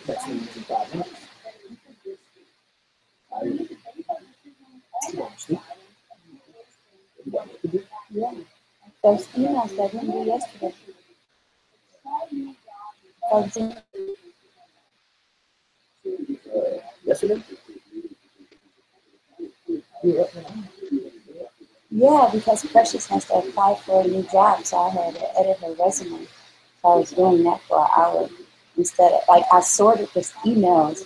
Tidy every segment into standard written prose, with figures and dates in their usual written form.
That's in 5 minutes. Yeah. Those emails that I didn't do yesterday. Yesterday? Yeah, because Precious has to apply for a new job, so I had to edit her resume. So I was doing that for an hour instead of, like, I sorted the emails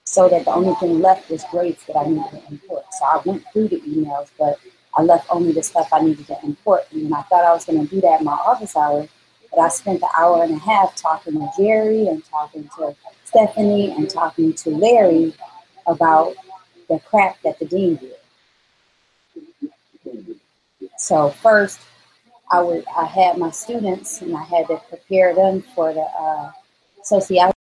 so that the only thing left was grades that I needed to import. So I went through the emails, but I left only the stuff I needed to import. And I thought I was going to do that in my office hours, but I spent an hour and a half talking to Jerry and talking to Stephanie and talking to Larry about the crap that the dean did. So first, I had my students and I had to prepare them for the sociology.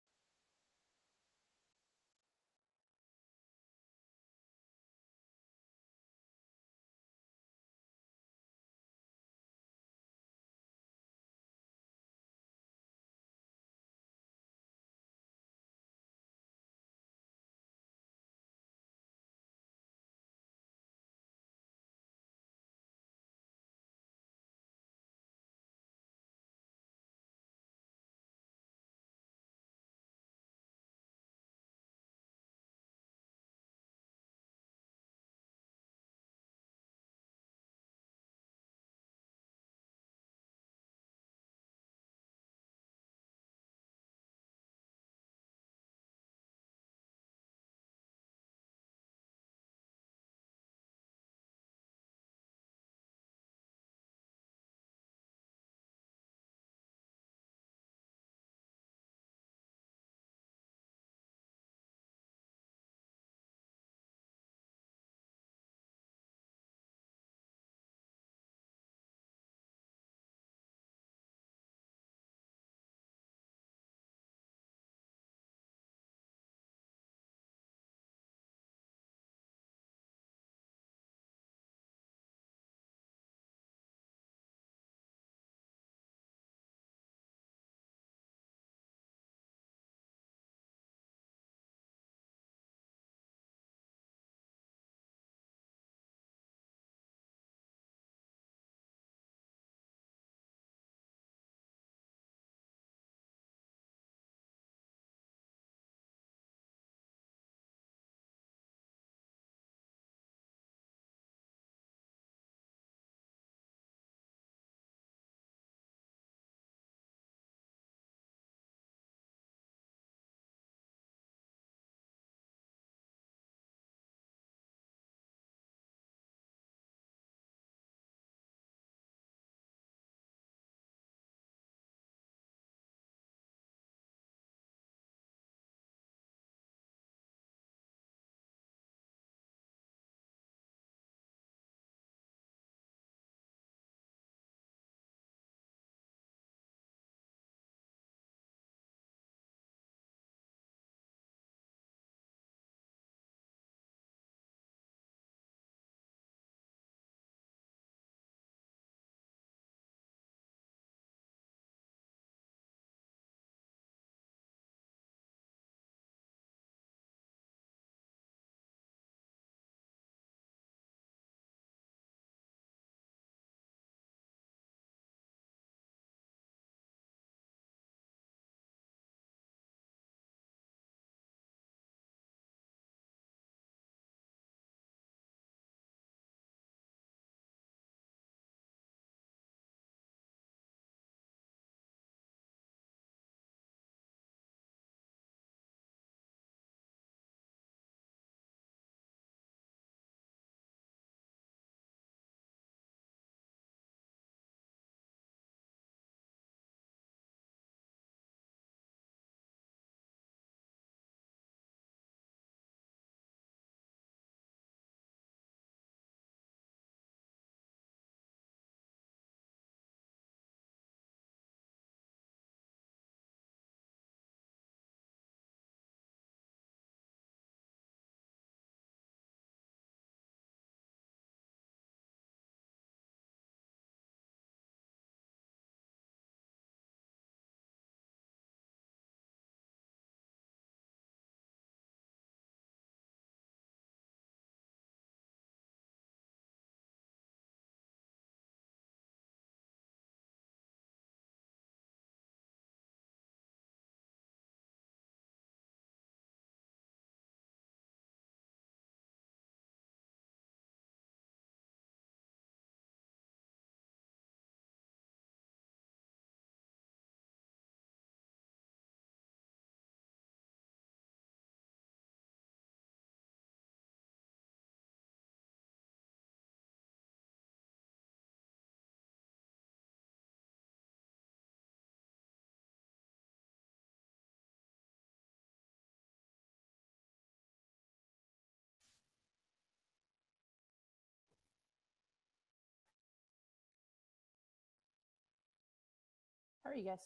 How are you guys?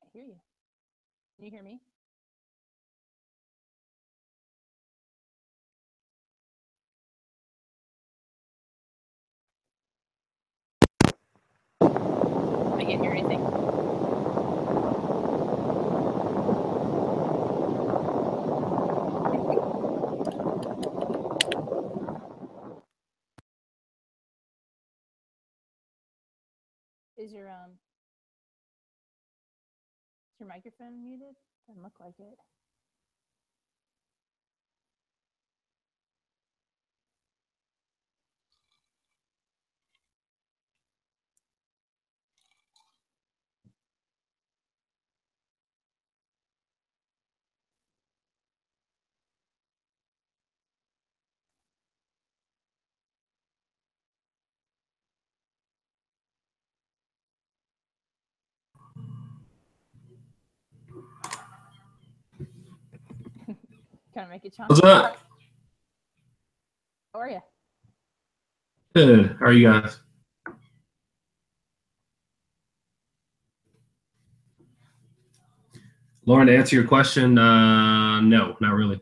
I hear you. Can you hear me? I can't hear anything. Is your microphone muted? Doesn't look like it. Can I make it, John? What's up? How are you? Good. How are you guys? Lauren, to answer your question, no, not really.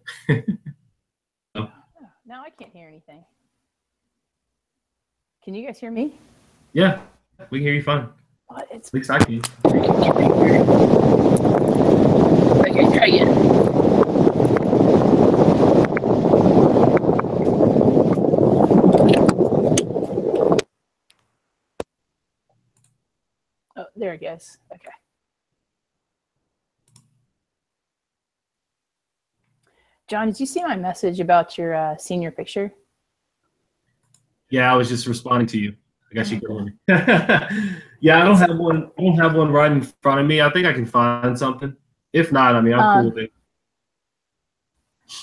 No. Now I can't hear anything. Can you guys hear me? Yeah, we can hear you fine. What? It's At least I can. okay. Try again. Oh, there it goes. Okay. John, did you see my message about your senior picture? Yeah, I was just responding to you. I guess you can hear me. Yeah, I don't have one. I don't have one right in front of me. I think I can find something. If not, I mean, I'm cool with it.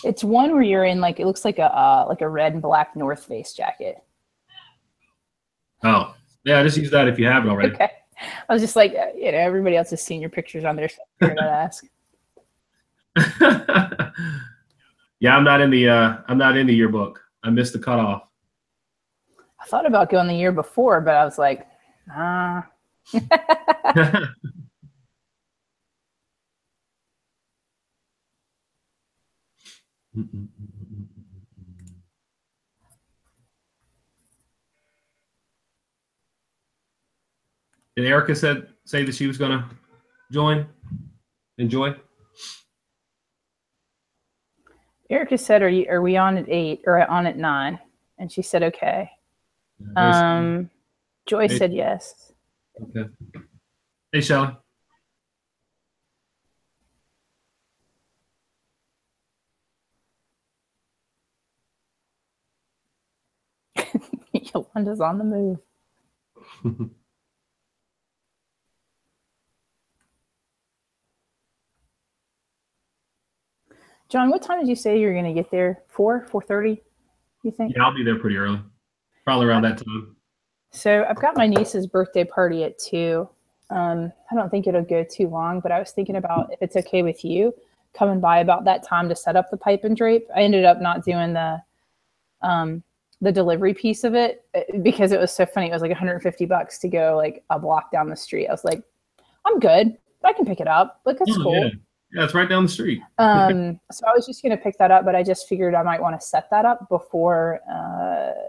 It's one where you're in like it looks like a red and black North Face jacket. Oh, yeah, just use that if you have it already. Okay. I was just like, everybody else's senior pictures on there, so I figured I'd ask. Yeah, I'm not in the yearbook. I missed the cutoff. I thought about going the year before, but I was like, nah. Did Erica say that she was gonna enjoy? Erica said, are we on at 8 or on at 9? And she said, okay. Joy said yes. Okay. Hey, Shelly. Yolanda's on the move. John, what time did you say you were going to get there? 4:30, you think? Yeah, I'll be there pretty early. Probably around that time. So I've got my niece's birthday party at 2. I don't think it'll go too long, but I was thinking about if it's okay with you coming by about that time to set up the pipe and drape. I ended up not doing the delivery piece of it because it was so funny. It was like $150 to go like a block down the street. I was like, I'm good. I can pick it up. Like, that's cool. Yeah, it's right down the street. So I was just going to pick that up, but I just figured I might want to set that up before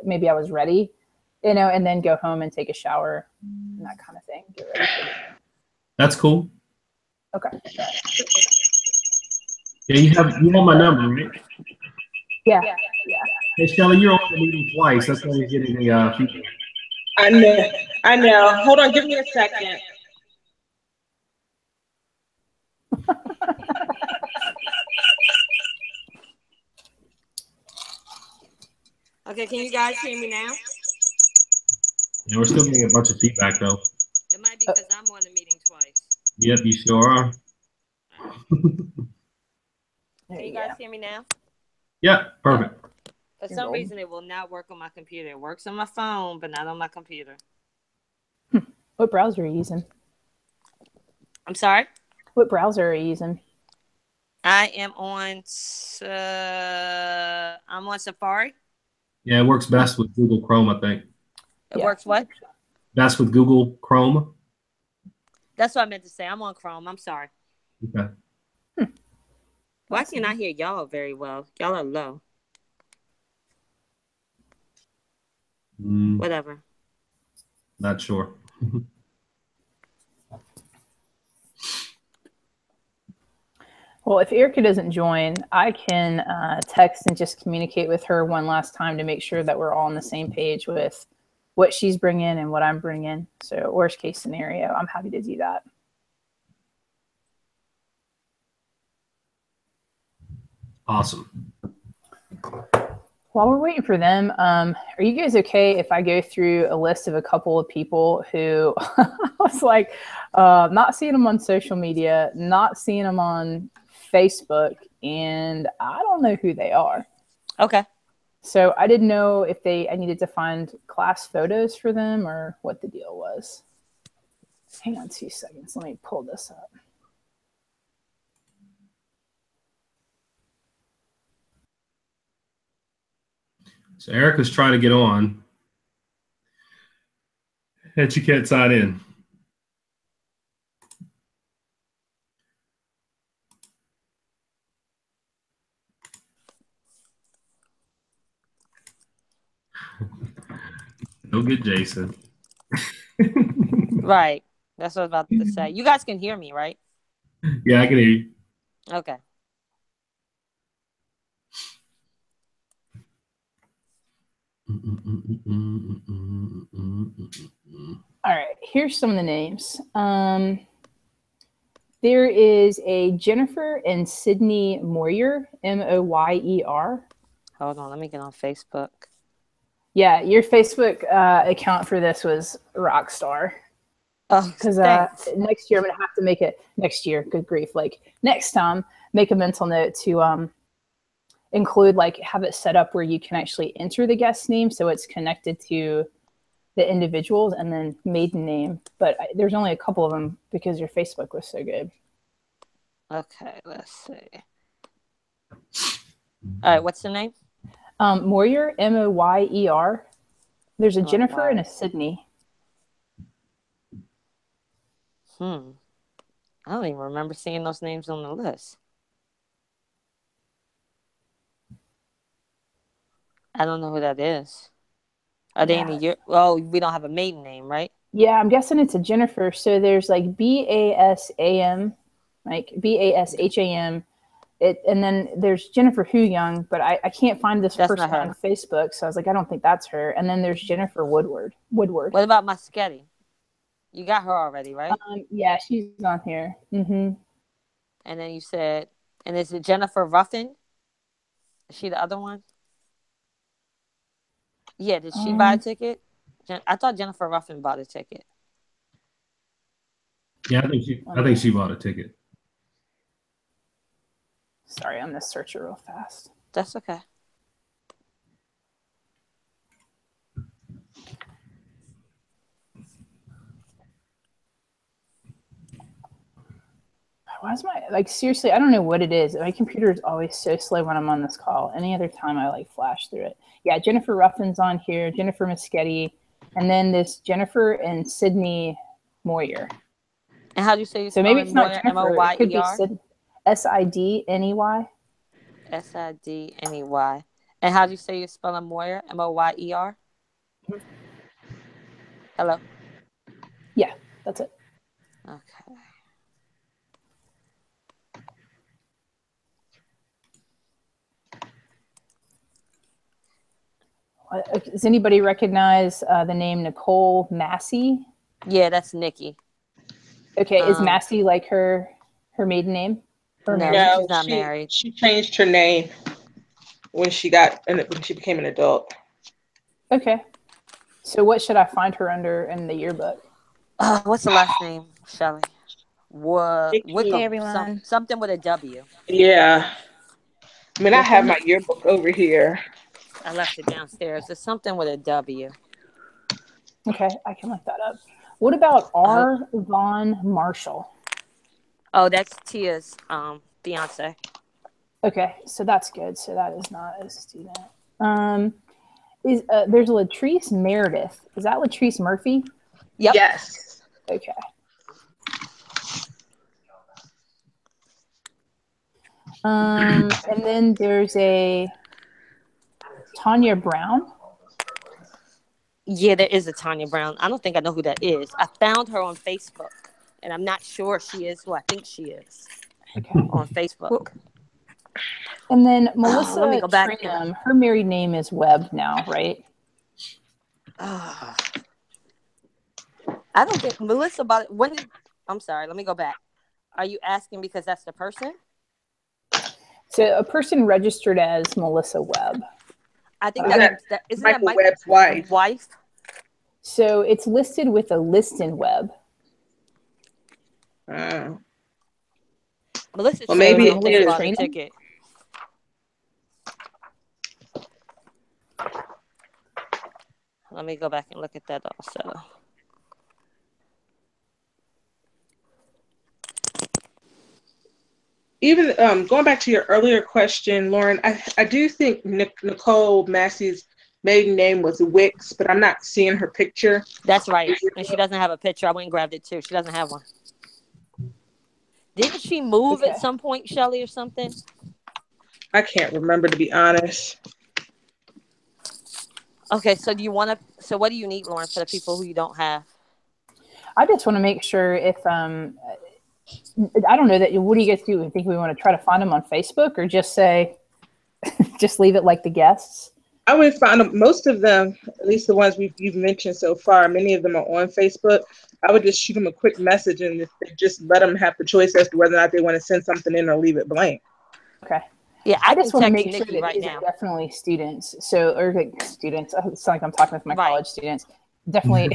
maybe I was ready, and then go home and take a shower and that kind of thing. Get ready for it. That's cool. Okay. Yeah, you have my number, right? Yeah. Hey, Shelly, you're on the meeting twice. That's why you're getting the feedback. I know. Hold on, give me a second. Okay, can you guys hear me now? Yeah, we're still getting a bunch of feedback, though. It might be because I'm on the meeting twice. Yep, you sure are. Can you guys hear me now? Yeah, perfect. For some reason, it will not work on my computer. It works on my phone, but not on my computer. What browser are you using? I'm sorry? What browser are you using? I am on I'm on Safari. Yeah, it works best with Google Chrome, I think. It works what? That's with Google Chrome. That's what I meant to say. I'm on Chrome. I'm sorry. Okay. Why can't I hear y'all very well? Y'all are low. Whatever. Not sure. Well, if Erica doesn't join, I can text and just communicate with her one last time to make sure that we're all on the same page with what she's bringing and what I'm bringing. So worst case scenario, I'm happy to do that. Awesome. While we're waiting for them, are you guys okay if I go through a list of a couple of people who I was like, not seeing them on social media, not seeing them on Facebook, and I don't know who they are. Okay. So I didn't know if I needed to find class photos for them or what the deal was. Hang on 2 seconds. Let me pull this up. So Erica's trying to get on, and she can't sign in. Go get Jason. Right. That's what I was about to say. You guys can hear me, right? Yeah, I can hear you. Okay. All right, here's some of the names. There is a Jennifer and Sydney Moyer, Moyer. Hold on, let me get on Facebook. Yeah, your Facebook account for this was Rockstar. Oh, because next year I'm gonna have to make it next year. Good grief! Like next time, make a mental note to include have it set up where you can actually enter the guest name, so it's connected to the individuals and then maiden name. But there's only a couple of them because your Facebook was so good. Okay, let's see. All right, what's the name? Moyer, Moyer. There's a Jennifer and a Sydney. I don't even remember seeing those names on the list. I don't know who that is. Are they in the year? Oh, we don't have a maiden name, right? Yeah, I'm guessing it's a Jennifer. So there's like BASAM, like BASHAM. And then there's Jennifer Hu Young, but I can't find this person on Facebook. So I was like, I don't think that's her. And then there's Jennifer Woodward. What about Maschetti? You got her already, right? Yeah, she's on here. Mm-hmm. And then you said, and is it Jennifer Ruffin? Is she the other one? Yeah, did she buy a ticket? I thought Jennifer Ruffin bought a ticket. Yeah, I think she bought a ticket. Sorry, I'm gonna search it real fast. That's okay. Why is my seriously? I don't know what it is. My computer is always so slow when I'm on this call. Any other time, I flash through it. Yeah, Jennifer Ruffin's on here. Jennifer Moschetti, and then this Jennifer and Sydney Moyer. And how do you say? So maybe it's not Jennifer. M-O-Y-E-R? It could be Sidney. Sidney. And how do you say you spell Moyer? Moyer? Hello? Yeah, that's it. Okay. Does anybody recognize the name Nicole Massey? Yeah, that's Nikki. Okay, is Massey like her maiden name? No, she's not married. She changed her name when she became an adult. Okay. So what should I find her under in the yearbook? What's the last name, Shelly? Everyone. Something with a W. Yeah. I mean, I have my yearbook over here. I left it downstairs. There's something with a W. Okay, I can look that up. What about R. Von Marshall? Oh, that's Tia's fiance. Okay, so that's good. So that is not a student. There's Latrice Meredith. Is that Latrice Murphy? Yep. Yes. Okay. And then there's a Tanya Brown. Yeah, there is a Tanya Brown. I don't think I know who that is. I found her on Facebook, and I'm not sure she is who I think she is. Okay. On Facebook. And then Melissa let me go back. Tringham, her married name is Webb now, right? I don't think Melissa bought it. When did? I'm sorry. Let me go back. Are you asking because that's the person? So a person registered as Melissa Webb. I think that isn't Michael that Webb's wife. Wife. So it's listed with a Liston Webb. Melissa. Well, maybe I it is. bought a ticket. Let me go back and look at that also. Even going back to your earlier question, Lauren, I do think Nicole Massey's maiden name was Wicks, but I'm not seeing her picture. That's right. And she doesn't have a picture. I went and grabbed it too. She doesn't have one. Didn't she move at some point, Shelly, or something? I can't remember, to be honest. Okay, so do you want to? So what do you need, Lauren, for the people who you don't have? I just want to make sure if I don't know that. What do you guys do? I think we want to try to find them on Facebook, or just say, just leave it like the guests. I would find them, most of them, at least the ones you've mentioned so far. Many of them are on Facebook. I would just shoot them a quick message and just let them have the choice as to whether or not they want to send something in or leave it blank. Okay. Yeah, I just want to make Nikki sure that right these now. are definitely students. So, or like students. It's like I'm talking with my college students. Definitely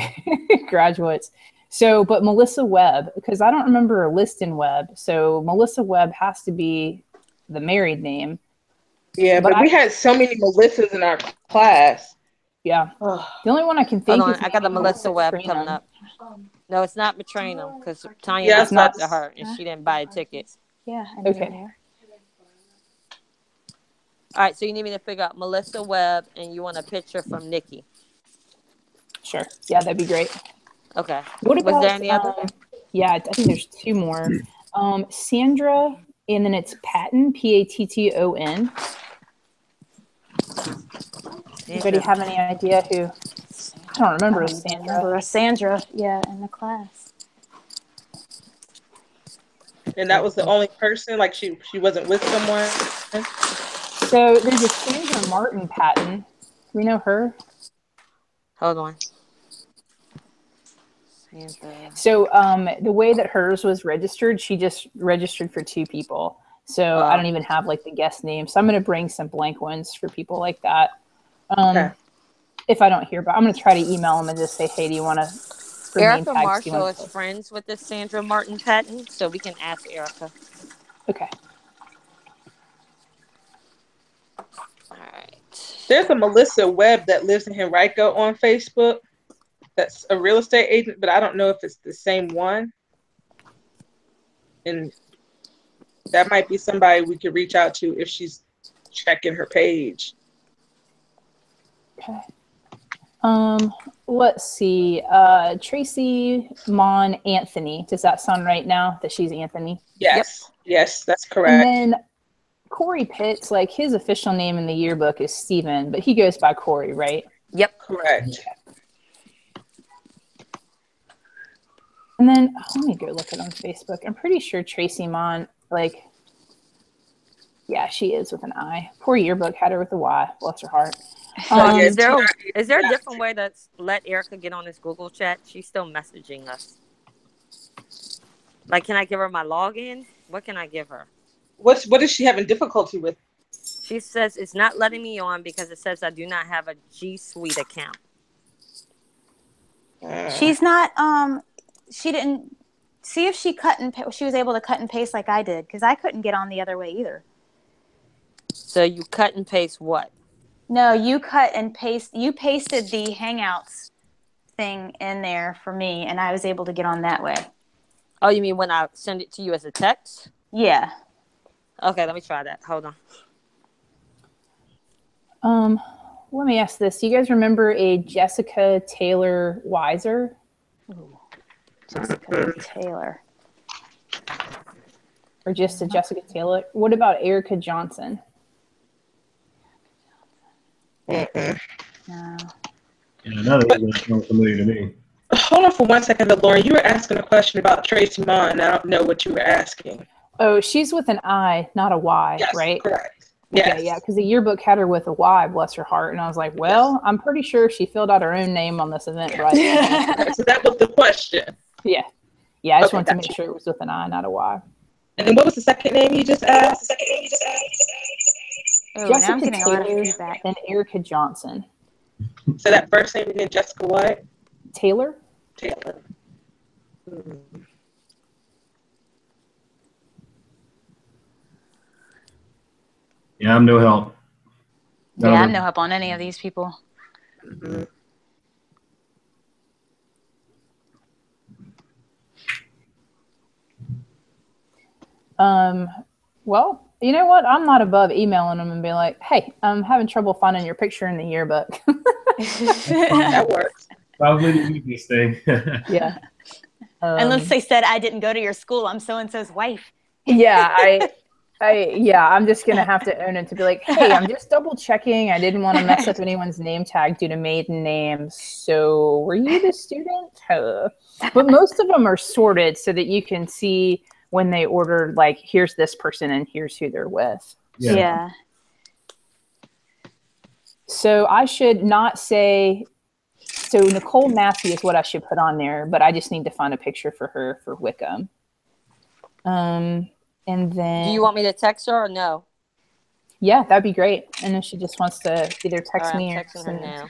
graduates. So, but Melissa Webb, because I don't remember a Liston Webb. So Melissa Webb has to be the married name. Yeah, but we had so many Melissas in our class. Yeah. The only one I can think of. is I got the Melissa Webb coming up. No, it's not Matranum because Tanya just talked to her and she didn't buy a ticket. Yeah. Okay. All right, so you need me to figure out Melissa Webb and you want a picture from Nikki. Sure. Yeah, that'd be great. Okay. What about, was there any other? Yeah, I think there's two more. Sandra, and then it's Patton, Patton. Anybody have any idea who? I don't remember a Sandra. Remember a Sandra, in the class. And that was the only person, like she wasn't with someone. So there's a Sandra Martin Patton. Do we know her? Hold on. Sandra. So the way that hers was registered, she just registered for two people. So I don't even have like the guest name. So I'm going to bring some blank ones for people like that. If I don't hear, but I'm going to try to email them and just say, hey, do you want to? Erica Marshall is friends with this Sandra Martin Patton, so we can ask Erica. Okay. All right. There's a Melissa Webb that lives in Henrico on Facebook. That's a real estate agent, but I don't know if it's the same one. And that might be somebody we could reach out to if she's checking her page. Okay. Let's see. Tracy Mon Anthony. Does that sound right now that she's Anthony? Yes. Yep. Yes, that's correct. And then Corey Pitts, like his official name in the yearbook is Steven, but he goes by Corey, right? Yep. Correct. Okay. And then let me go look at on Facebook. I'm pretty sure Tracy Mon, yeah, she is with an I. Poor yearbook had her with a Y. Bless her heart. Is there a different way to let Erica get on this Google chat? She's still messaging us. Like, can I give her my login? What can I give her? What is she having difficulty with? She says it's not letting me on because it says I do not have a G Suite account. She's not. She didn't see if she she was able to cut and paste like I did because I couldn't get on the other way either. So you cut and paste what? No, you cut and paste. You pasted the Hangouts thing in there for me, and I was able to get on that way. Oh, you mean when I send it to you as a text? Yeah. Okay, let me try that. Hold on. let me ask this. Do you guys remember a Jessica Taylor Weiser? Ooh, Jessica Taylor. Or just a Jessica Taylor? What about Erica Johnson? No. Yeah, none of those sound familiar to me. Hold on for 1 second, though, Lauren. You were asking a question about Tracy Mon. I don't know what you were asking. Oh, she's with an I, not a Y, Yes, right? correct. Okay, Yes. yeah, because the yearbook had her with a Y, bless her heart. And I was like, well, I'm pretty sure she filled out her own name on this event, right? So that was the question. Yeah. Yeah, I just Okay, wanted to gotcha. make sure it was with an I, not a Y. And then what was the second name you just asked? Oh, now I'm Jessica getting a lot of Taylor feedback. and Erica Johnson. So that first name again, Jessica what? Taylor? Taylor. Yeah, I'm no help. Yeah, I'm no help on any of these people. Mm-hmm. Well, you know what? I'm not above emailing them and being like, hey, I'm having trouble finding your picture in the yearbook. That works. Probably the easiest thing. Yeah. Unless they said, I didn't go to your school. I'm so-and-so's wife. Yeah, I'm just going to have to own it to be like, hey, I'm just double checking. I didn't want to mess up anyone's name tag due to maiden names. So were you the student? But most of them are sorted so that you can see when they ordered, like, here's this person and here's who they're with. Yeah. So I should not say, so Nicole Massey is what I should put on there, but I just need to find a picture for her for Wickham. And then... Do you want me to text her or no? Yeah, that'd be great. And then she just wants to either text me or I'm texting her now.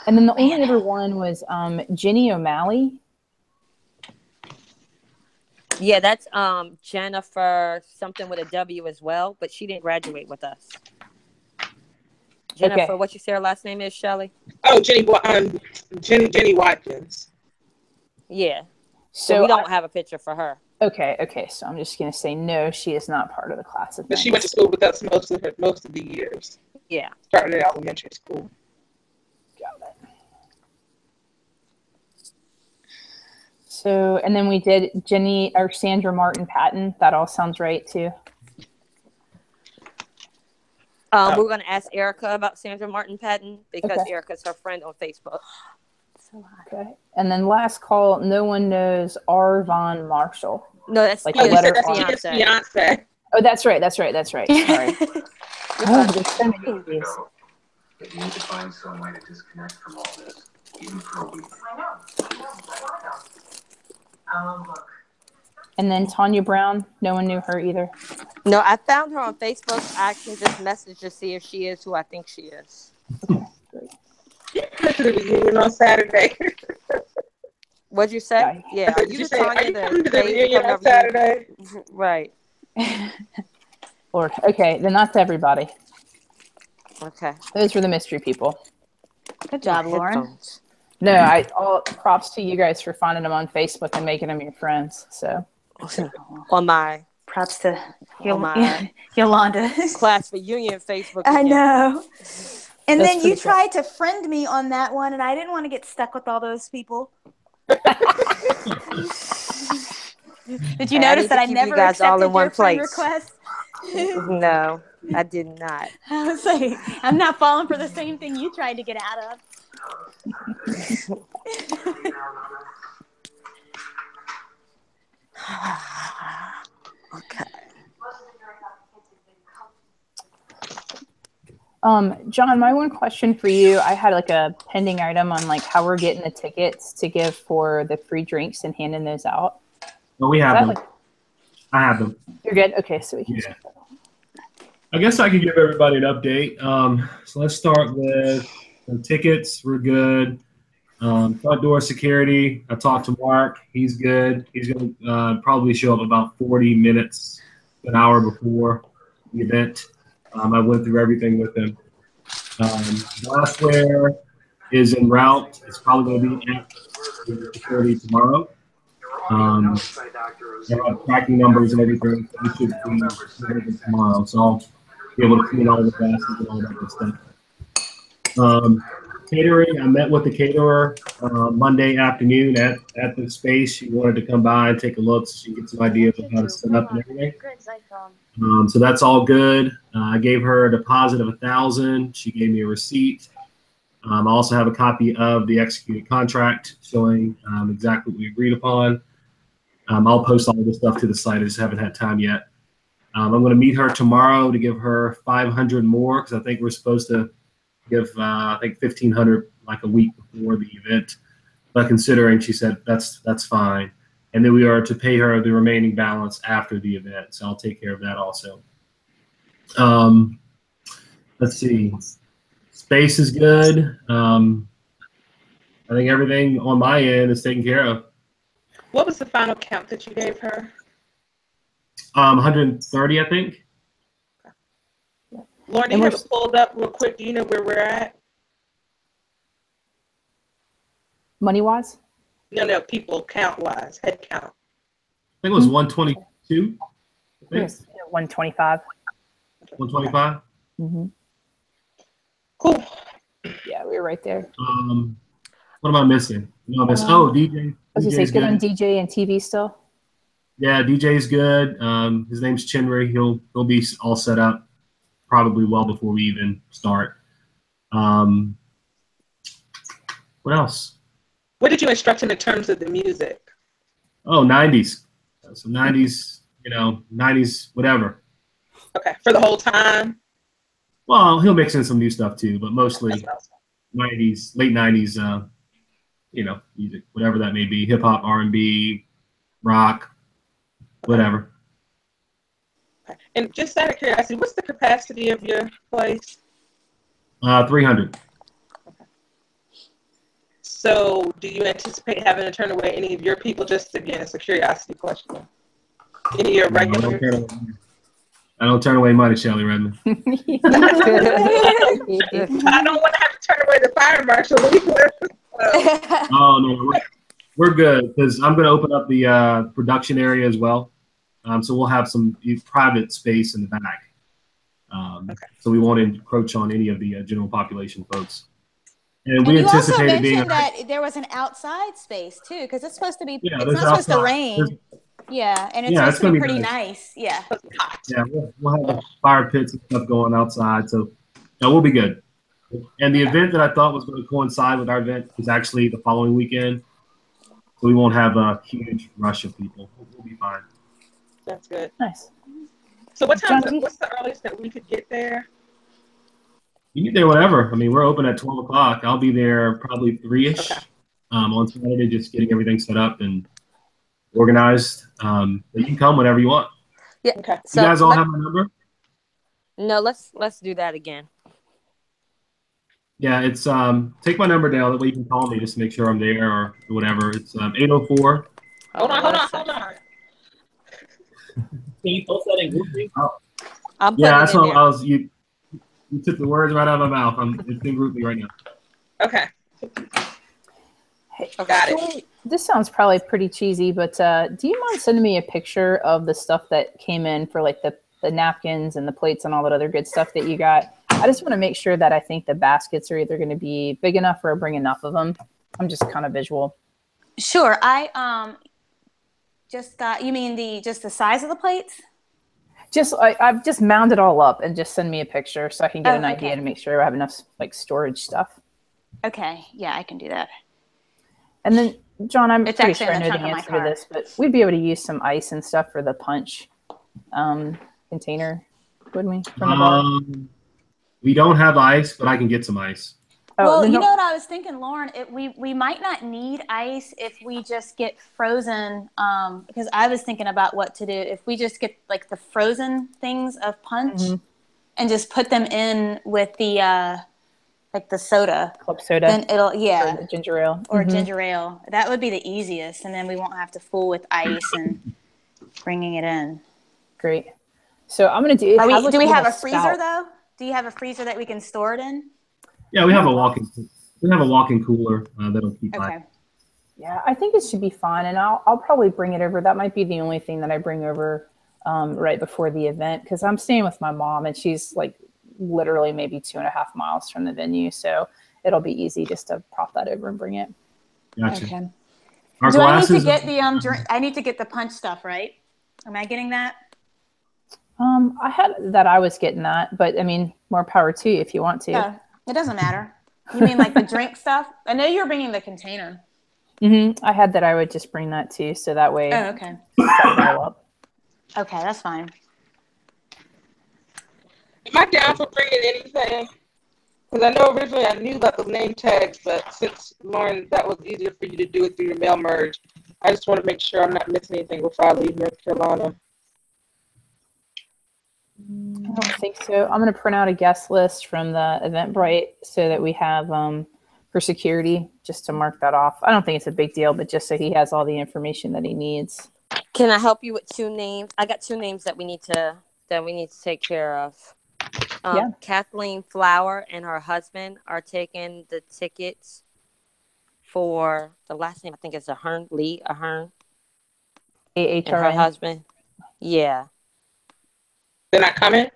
And then the only other one was Jenny O'Malley. Yeah, that's Jennifer something with a W as well, but she didn't graduate with us. Jennifer, Okay. what you say her last name is, Shelley? Oh, Jenny Watkins. Yeah. So we don't have a picture for her. Okay. So I'm just going to say no, she is not part of the class of But she went to school with us most of the years. Yeah. Starting in elementary school. Got it. So, and then we did Jenny or Sandra Martin Patton. That all sounds right too. We're going to ask Erica about Sandra Martin Patton because Erica's her friend on Facebook. Okay. And then last call, no one knows R. Von Marshall. No, that's like the letter Beyonce. Oh, that's right. Sorry. Sorry. There's so many of these. But you need to find some way to disconnect from all this, even for a week. I know. Look. And then Tanya Brown, no one knew her either. No, I found her on Facebook. I can just message to see if she is who I think she is. Okay, great. You come to the reunion on Saturday. What'd you say? Yeah. Are you coming to the reunion on Saturday? Right. Lord. Okay, then that's everybody. Okay. Those were the mystery people. Good job, Lauren. No, all props to you guys for finding them on Facebook and making them your friends. So, On my props to Yolanda. class reunion Facebook. I know. And That's then you pretty tried to friend me on that one, and I didn't want to get stuck with all those people. Did you notice that I never accepted your friend request? No, I did not. I was like, I'm not falling for the same thing you tried to get out of. Okay. John, my one question for you, I had like a pending item on like how we're getting the tickets to give for the free drinks and handing those out. Well, we have them. I have them. You're good? Okay, so we can I guess I can give everybody an update. So let's start with the tickets. We're good. Front door security. I talked to Mark. He's good. He's going to probably show up about 40 minutes, an hour before the event. I went through everything with him. Glassware is en route. It's probably going to be at the security tomorrow. They have tracking numbers and everything. So we should be ready tomorrow. So I'll be able to clean all the glasses and all that good stuff. Catering, I met with the caterer Monday afternoon at the space. She wanted to come by and take a look so she can get some ideas of how to set up and everything. So that's all good. I gave her a deposit of $1,000. She gave me a receipt. I also have a copy of the executed contract showing exactly what we agreed upon. I'll post all this stuff to the site. I just haven't had time yet. I'm going to meet her tomorrow to give her 500 more because I think we're supposed to give I think 1,500 like a week before the event. But considering, she said that's fine, and then we are to pay her the remaining balance after the event. So I'll take care of that also. Let's see. Space is good. I think everything on my end is taken care of. What was the final count that you gave her? 130, I think. Lauren, do you have it pulled up real quick? Do you know where we're at? Money-wise? No, people count-wise, head count. I think it was 122. I think. Yes, 125. 125? Mm-hmm. Cool. Yeah, we were right there. What am I missing? No, DJ. I was going to say, good on DJ and TV still? Yeah, DJ's good. His name's Chinry. He'll be all set up probably well before we even start. What else? What did you instruct him in terms of the music? Oh, 90s. So 90s, 90s, whatever. Okay, for the whole time? Well, he'll mix in some new stuff too, but mostly 90s, late 90s, music, whatever that may be, hip hop, R&B, rock, whatever. And just out of curiosity, what's the capacity of your place? 300. Okay. So do you anticipate having to turn away any of your people? Just again, it's a curiosity question. Any of your regulars? I don't turn away money, Shelly Redmond. I don't want to have to turn away the fire marshal either. Oh, no, we're good because I'm going to open up the production area as well. So we'll have some private space in the back. Okay. So we won't encroach on any of the general population folks. And we anticipated being that there was an outside space too, because it's supposed to be. Yeah, it's not supposed to rain. Yeah, and it's supposed to be pretty nice. Yeah. Yeah, we'll have fire pits and stuff going outside, so we'll be good. And the event that I thought was going to coincide with our event is actually the following weekend, so we won't have a huge rush of people. We'll be fine. That's good. Nice. So what's the earliest that we could get there? You can get there whenever. I mean, we're open at 12 o'clock. I'll be there probably 3-ish on Saturday, just getting everything set up and organized. But you can come whenever you want. Yeah. Okay. You guys all have my number? No, let's do that again. Yeah, it's take my number down. That way you can call me just to make sure I'm there or whatever. It's 804. Hold on. Can you post that in GroupMe? Yeah, that's what I was. You took the words right out of my mouth. It's in GroupMe right now. Okay. Hey, got it. This sounds probably pretty cheesy, but do you mind sending me a picture of the stuff that came in for like the napkins and the plates and all that other good stuff that you got? I just want to make sure that I think the baskets are either going to be big enough or bring enough of them. I'm just kind of visual. Sure. I just got. You mean just the size of the plates? I've just mound it all up and just send me a picture so I can get an idea to make sure I have enough like storage stuff. Okay. Yeah, I can do that. And then, John, I'm pretty actually sure I know the answer to this, but we'd be able to use some ice and stuff for the punch container, wouldn't we? From the bar? We don't have ice, but I can get some ice. Well, you know what I was thinking, Lauren? We might not need ice if we just get frozen, because I was thinking about what to do. If we just get like the frozen things of punch and just put them in with the like the soda. Club soda. Then it'll, or the ginger ale. Or ginger ale. That would be the easiest, and then we won't have to fool with ice and bringing it in. Great. So I'm going to do... Do we have a freezer, though? Do you have a freezer that we can store it in? Yeah, we have a walk-in cooler that'll keep ice. Yeah, I think it should be fine, and I'll probably bring it over. That might be the only thing that I bring over right before the event, because I'm staying with my mom, and she's like literally maybe 2.5 miles from the venue. So it'll be easy just to prop that over and bring it. Gotcha. Okay. Our Do I need to glasses- get the drink? I need to get the punch stuff, right? Am I getting that? I had that. I was getting that, but I mean, more power to you if you want to. Yeah, it doesn't matter. You mean like the drink stuff? I know you're bringing the container. I had that. I would just bring that too, so that way. Oh, okay. Set it all up. Okay, that's fine. Am I down for bringing anything? Because I know originally I knew about the name tags, but since Lauren, that was easier for you to do it through your mail merge. I just want to make sure I'm not missing anything before I leave North Carolina. I don't think so. I'm going to print out a guest list from the Eventbrite so that we have for security, just to mark that off. I don't think it's a big deal, but just so he has all the information that he needs. Can I help you with 2 names? I got 2 names that we need to take care of. Yeah. Kathleen Flower and her husband are taking the tickets for the last name. I think it's Ahern, Lee Ahern. And her husband. Yeah. They're not coming?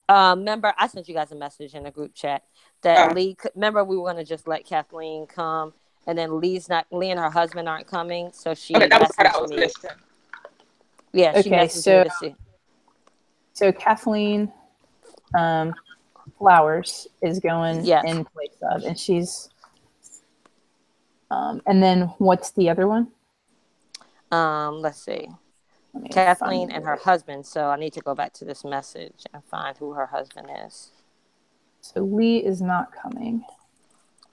Remember, I sent you guys a message in the group chat that Lee. Remember, we were going to just let Kathleen come, and then Lee and her husband aren't coming, so she messaged me. Yeah, she messaged me to see. So Kathleen Flowers is going in place of, and she's. And then what's the other one? Let's see. Kathleen and her husband. So I need to go back to this message and find who her husband is. So Lee is not coming.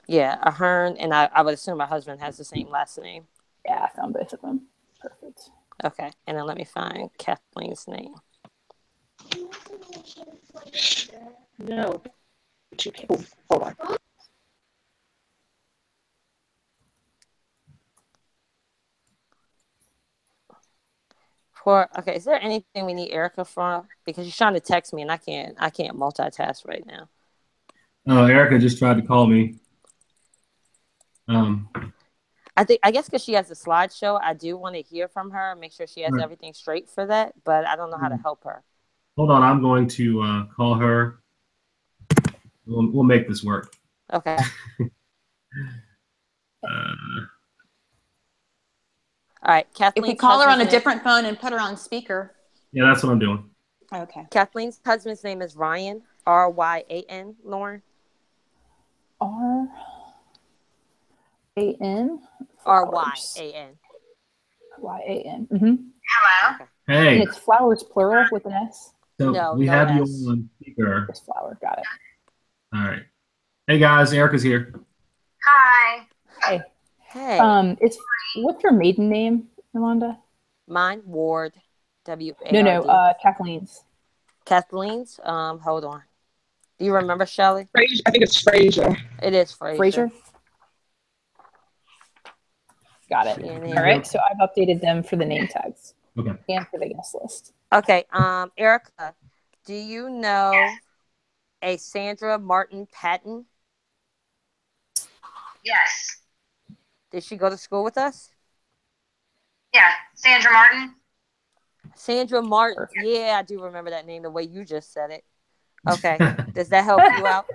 Yeah, Ahern, and I would assume her husband has the same last name. Yeah, I found both of them. Perfect. Okay, and then let me find Kathleen's name. No. Hold on. Okay, is there anything we need Erica for? Because she's trying to text me and I can't multitask right now. Oh, Erica just tried to call me. I guess because she has a slideshow, I do want to hear from her and make sure she has everything straight for that, but I don't know how to help her. Hold on, I'm going to call her. We'll make this work. Okay. All right, Kathleen. If we call her on a different phone and put her on speaker. Yeah, that's what I'm doing. Okay. Kathleen's husband's name is Ryan, R-Y-A-N, Lauren. R-A-N? R-Y-A-N. Y-A-N. Hello. Okay. Hey. And it's Flowers plural with an S? So no, we no have S. you on speaker. Just Flower. Got it. All right. Hey, guys. Erica's here. Hi. Hey. Hey. What's your maiden name, Yolanda? Mine, Ward. W-A-R-D. No, Kathleen's. Kathleen's? Hold on. Do you remember, Shelley? Frazier. I think it's Frazier. It is Frazier. Frazier? Got it. All right, so I've updated them for the name tags. Okay. And for the guest list. Okay, Erica, do you know a Sandra Martin Patton? Yes. Did she go to school with us? Yeah, Sandra Martin. Sandra Martin. Yeah, I do remember that name the way you just said it. Okay. Does that help you out?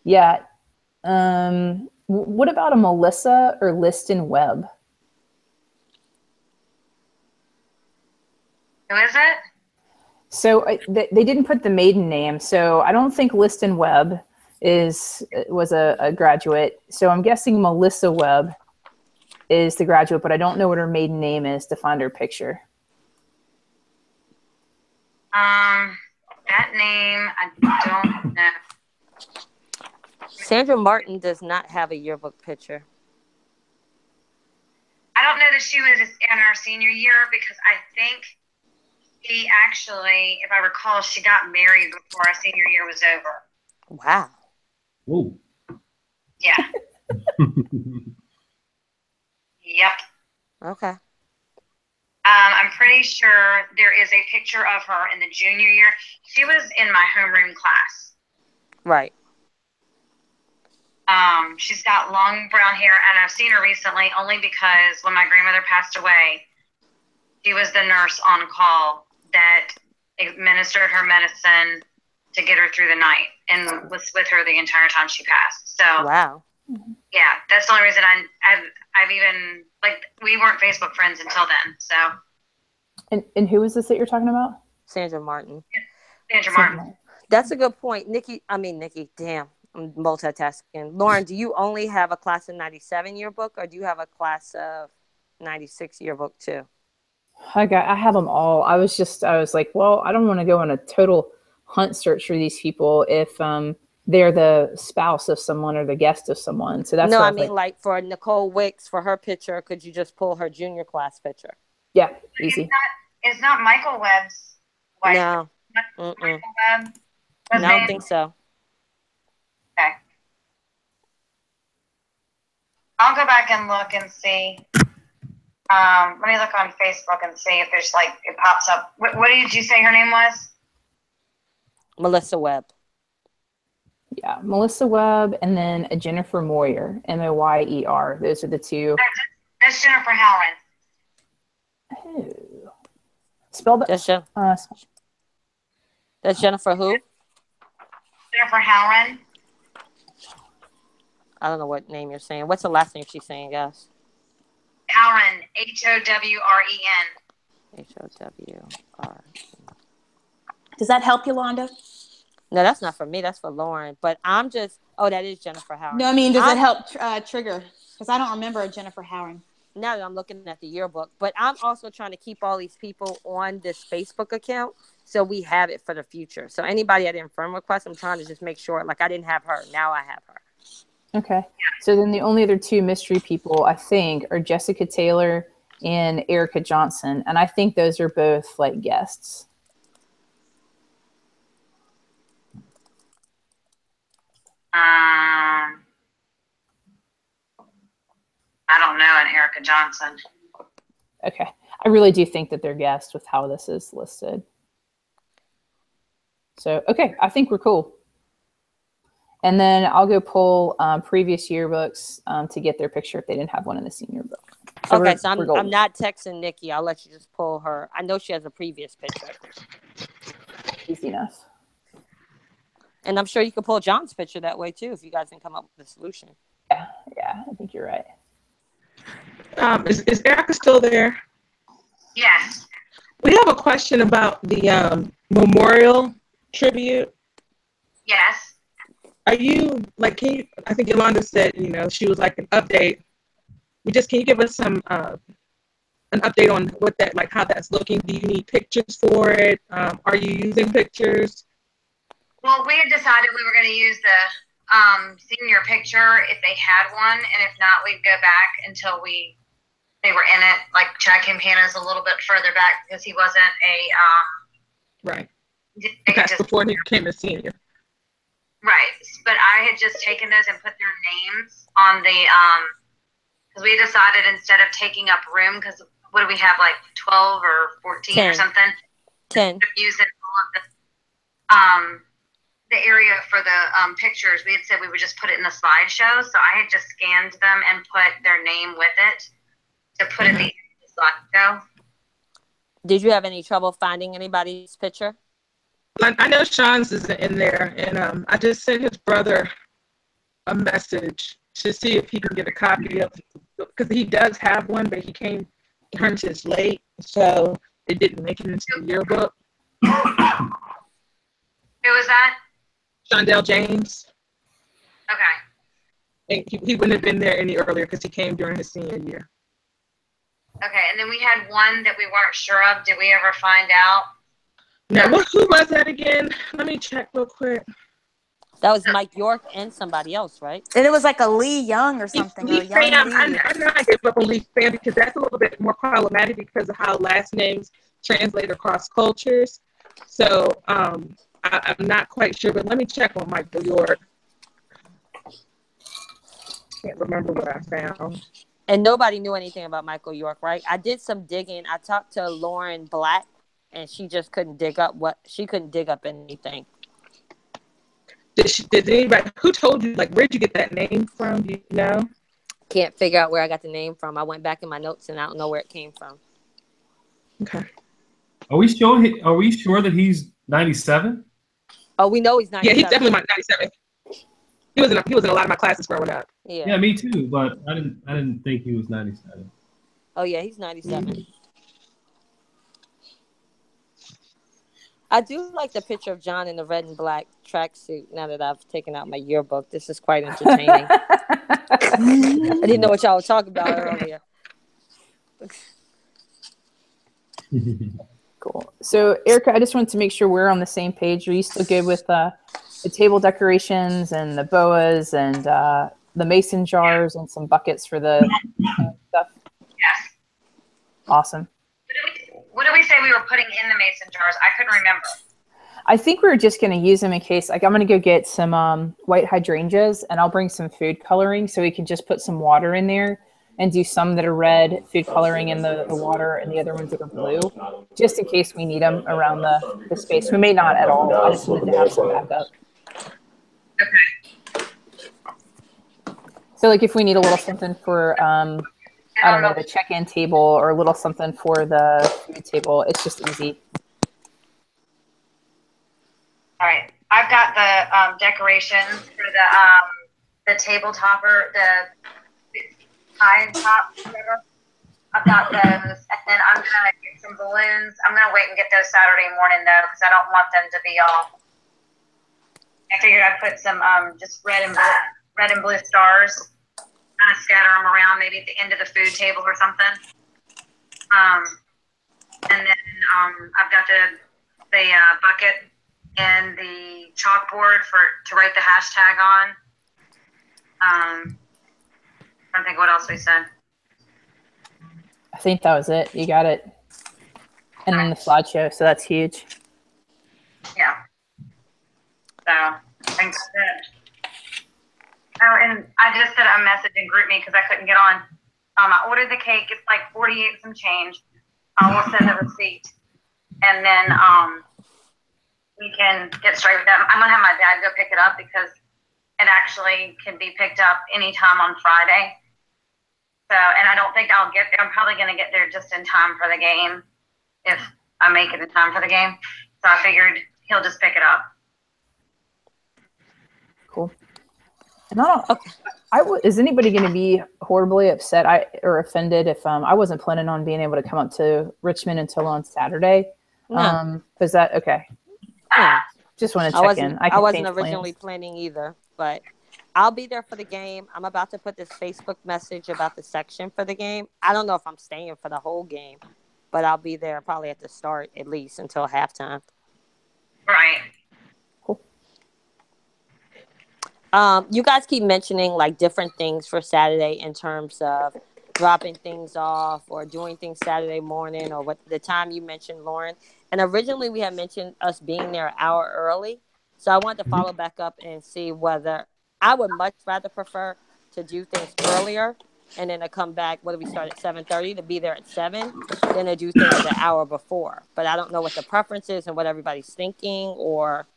Yeah. What about a Melissa or Liston Webb? Who is it? So they didn't put the maiden name, so I don't think Liston Webb was a graduate. So I'm guessing Melissa Webb is the graduate, but I don't know what her maiden name is to find her picture. That name, I don't know. Sandra Martin does not have a yearbook picture. I don't know that she was in our senior year because I think she actually, if I recall, she got married before our senior year was over. Wow. Whoa. Yeah. Yep. Okay. I'm pretty sure there is a picture of her in the junior year. She was in my homeroom class. Right. She's got long brown hair, and I've seen her recently only because when my grandmother passed away, she was the nurse on call that administered her medicine to get her through the night and was with her the entire time she passed. So wow. Yeah, that's the only reason I've even, like, we weren't Facebook friends until then. So. And who is this that you're talking about? Sandra Martin. Sandra Martin. That's a good point. Nikki, damn, I'm multitasking. Lauren, do you only have a class of 97 yearbook, or do you have a class of 96 yearbook too? I have them all. I was like, well, I don't want to go on a total hunt search for these people if they're the spouse of someone or the guest of someone. So that's no, I mean, like for Nicole Wicks, for her picture, could you just pull her junior class picture? Yeah, easy. It's not Michael Webb's wife. No. Michael Webb. No, I don't think so. Okay. I'll go back and look and see. Let me look on Facebook and see if there's, like, it pops up. What did you say her name was? Melissa Webb. Yeah, Melissa Webb, and then a Jennifer Moyer, Moyer. Those are the two. That's Jennifer Howard. Oh. Spell that. That's Jennifer who? Jennifer Howard. I don't know what name you're saying. What's the last name she's saying, guys? Howren, Howren. Howr. Does that help, Yolanda? No, that's not for me. That's for Lauren. But I'm just. Oh, that is Jennifer Howard. No, I mean, does it help trigger? Because I don't remember a Jennifer Howard. Now that I'm looking at the yearbook, but I'm also trying to keep all these people on this Facebook account so we have it for the future. So anybody I didn't friend request, I'm trying to just make sure, like, I didn't have her. Now I have her. Okay. So then the only other two mystery people, I think, are Jessica Taylor and Erica Johnson. And I think those are both, like, guests. I don't know an Erica Johnson. Okay. I really do think that they're guests with how this is listed. So, okay. I think we're cool. And then I'll go pull previous yearbooks to get their picture if they didn't have one in the senior book. So okay, so I'm not texting Nikki. I'll let you just pull her. I know she has a previous picture. Easy enough. And I'm sure you could pull John's picture that way too if you guys didn't come up with a solution. Yeah, I think you're right. Is Erica still there? Yes. We have a question about the memorial tribute. Yes. Are you, like, I think Yolanda said, she was like an update. Can you give us some, an update on what that, like, how that's looking? Do you need pictures for it? Are you using pictures? Well, we had decided we were going to use the senior picture if they had one, and if not, we'd go back until they were in it. Like, Chad Campana's a little bit further back because he wasn't right. That's before he became a senior. Right, but I had just taken those and put their names on the because we decided instead of taking up room, because what do we have, like 12 or 14 10. Or something? 10. Using all of the area for the pictures, we had said we would just put it in the slideshow. So I had just scanned them and put their name with it to put in the slideshow. Did you have any trouble finding anybody's picture? I know Sean's is in there, and I just sent his brother a message to see if he can get a copy of it, because he does have one, but he turned his late, so it didn't make it into the yearbook. Who was that? Shondell James. Okay. And he wouldn't have been there any earlier because he came during his senior year. Okay, and then we had one that we weren't sure of. Did we ever find out? No, who was that again? Let me check real quick. That was Mike York and somebody else, right? And it was like a Lee Young or something. Lee Pham. I know I gave up on Lee Pham because that's a little bit more problematic because of how last names translate across cultures. So I'm not quite sure, but let me check on Michael York. Can't remember what I found. And nobody knew anything about Michael York, right? I did some digging. I talked to Lauren Black, and she just couldn't dig up anything. Did anybody, who told you, like, where'd you get that name from? Do you know? Can't figure out where I got the name from. I went back in my notes and I don't know where it came from. Okay. Are we sure that he's 97? Oh, we know he's 97. Yeah, he's definitely my 97. He was in a lot of my classes growing up. Yeah, me too. But I didn't think he was 97. Oh yeah, he's 97. I do like the picture of John in the red and black tracksuit. Now that I've taken out my yearbook, this is quite entertaining. I didn't know what y'all were talking about earlier. Cool. So, Erica, I just wanted to make sure we're on the same page. Are you still good with the table decorations and the boas and the mason jars and some buckets for the stuff? Yes. Awesome. What did we say we were putting in the mason jars? I couldn't remember. I think we were just going to use them in case, like, I'm going to go get some white hydrangeas, and I'll bring some food coloring so we can just put some water in there and do some that are red food coloring in the water and the other ones that are blue, just in case we need them around the space. We may not at all. I just wanted to have some backup. Okay. So, like, if we need a little something for, I don't know, the check-in table or a little something for the food table, it's just easy. All right. I've got the decorations for the table topper, the high top, whatever. I've got those, and then I'm gonna get some balloons. I'm gonna wait and get those Saturday morning though, because I don't want them to be all. I figured I'd put some just red and blue stars, kind of scatter them around, maybe at the end of the food table or something. And then I've got the bucket and the chalkboard to write the hashtag on. I don't think what else we said. I think that was it. You got it. And then the slideshow, so that's huge. Yeah. So, thanks. Oh, and I just sent a message in GroupMe because I couldn't get on. I ordered the cake. It's like 48 some change. I will send the receipt. And then we can get straight with that. I'm going to have my dad go pick it up because it actually can be picked up anytime on Friday. So, and I don't think I'll get there. I'm probably going to get there just in time for the game if I make it in time for the game. So I figured he'll just pick it up. Cool. And is anybody going to be horribly upset or offended if I wasn't planning on being able to come up to Richmond until on Saturday? No. Was that okay? Yeah. Just want to check in. I wasn't originally planning either, but I'll be there for the game. I'm about to put this Facebook message about the section for the game. I don't know if I'm staying for the whole game, but I'll be there probably at the start at least until halftime. Right. Cool. You guys keep mentioning like different things for Saturday in terms of dropping things off or doing things Saturday morning or what the time you mentioned, Lauren. And originally we had mentioned us being there an hour early. So I wanted to follow back up and see whether I would much rather prefer to do things earlier and then to come back, whether we start at 7:30 to be there at 7, than to do things an hour before. But I don't know what the preference is and what everybody's thinking or.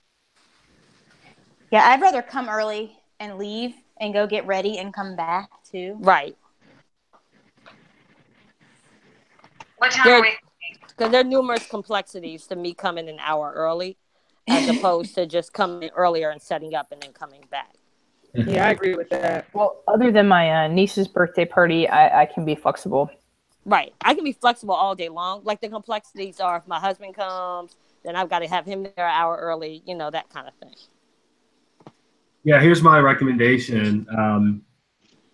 Yeah, I'd rather come early and leave and go get ready and come back too. Right. What time are we? Because there are numerous complexities to me coming an hour early as opposed to just coming earlier and setting up and then coming back. Yeah, I agree with that. Well, other than my niece's birthday party, I can be flexible. Right. I can be flexible all day long. Like the complexities are if my husband comes, then I've got to have him there an hour early, that kind of thing. Yeah, here's my recommendation.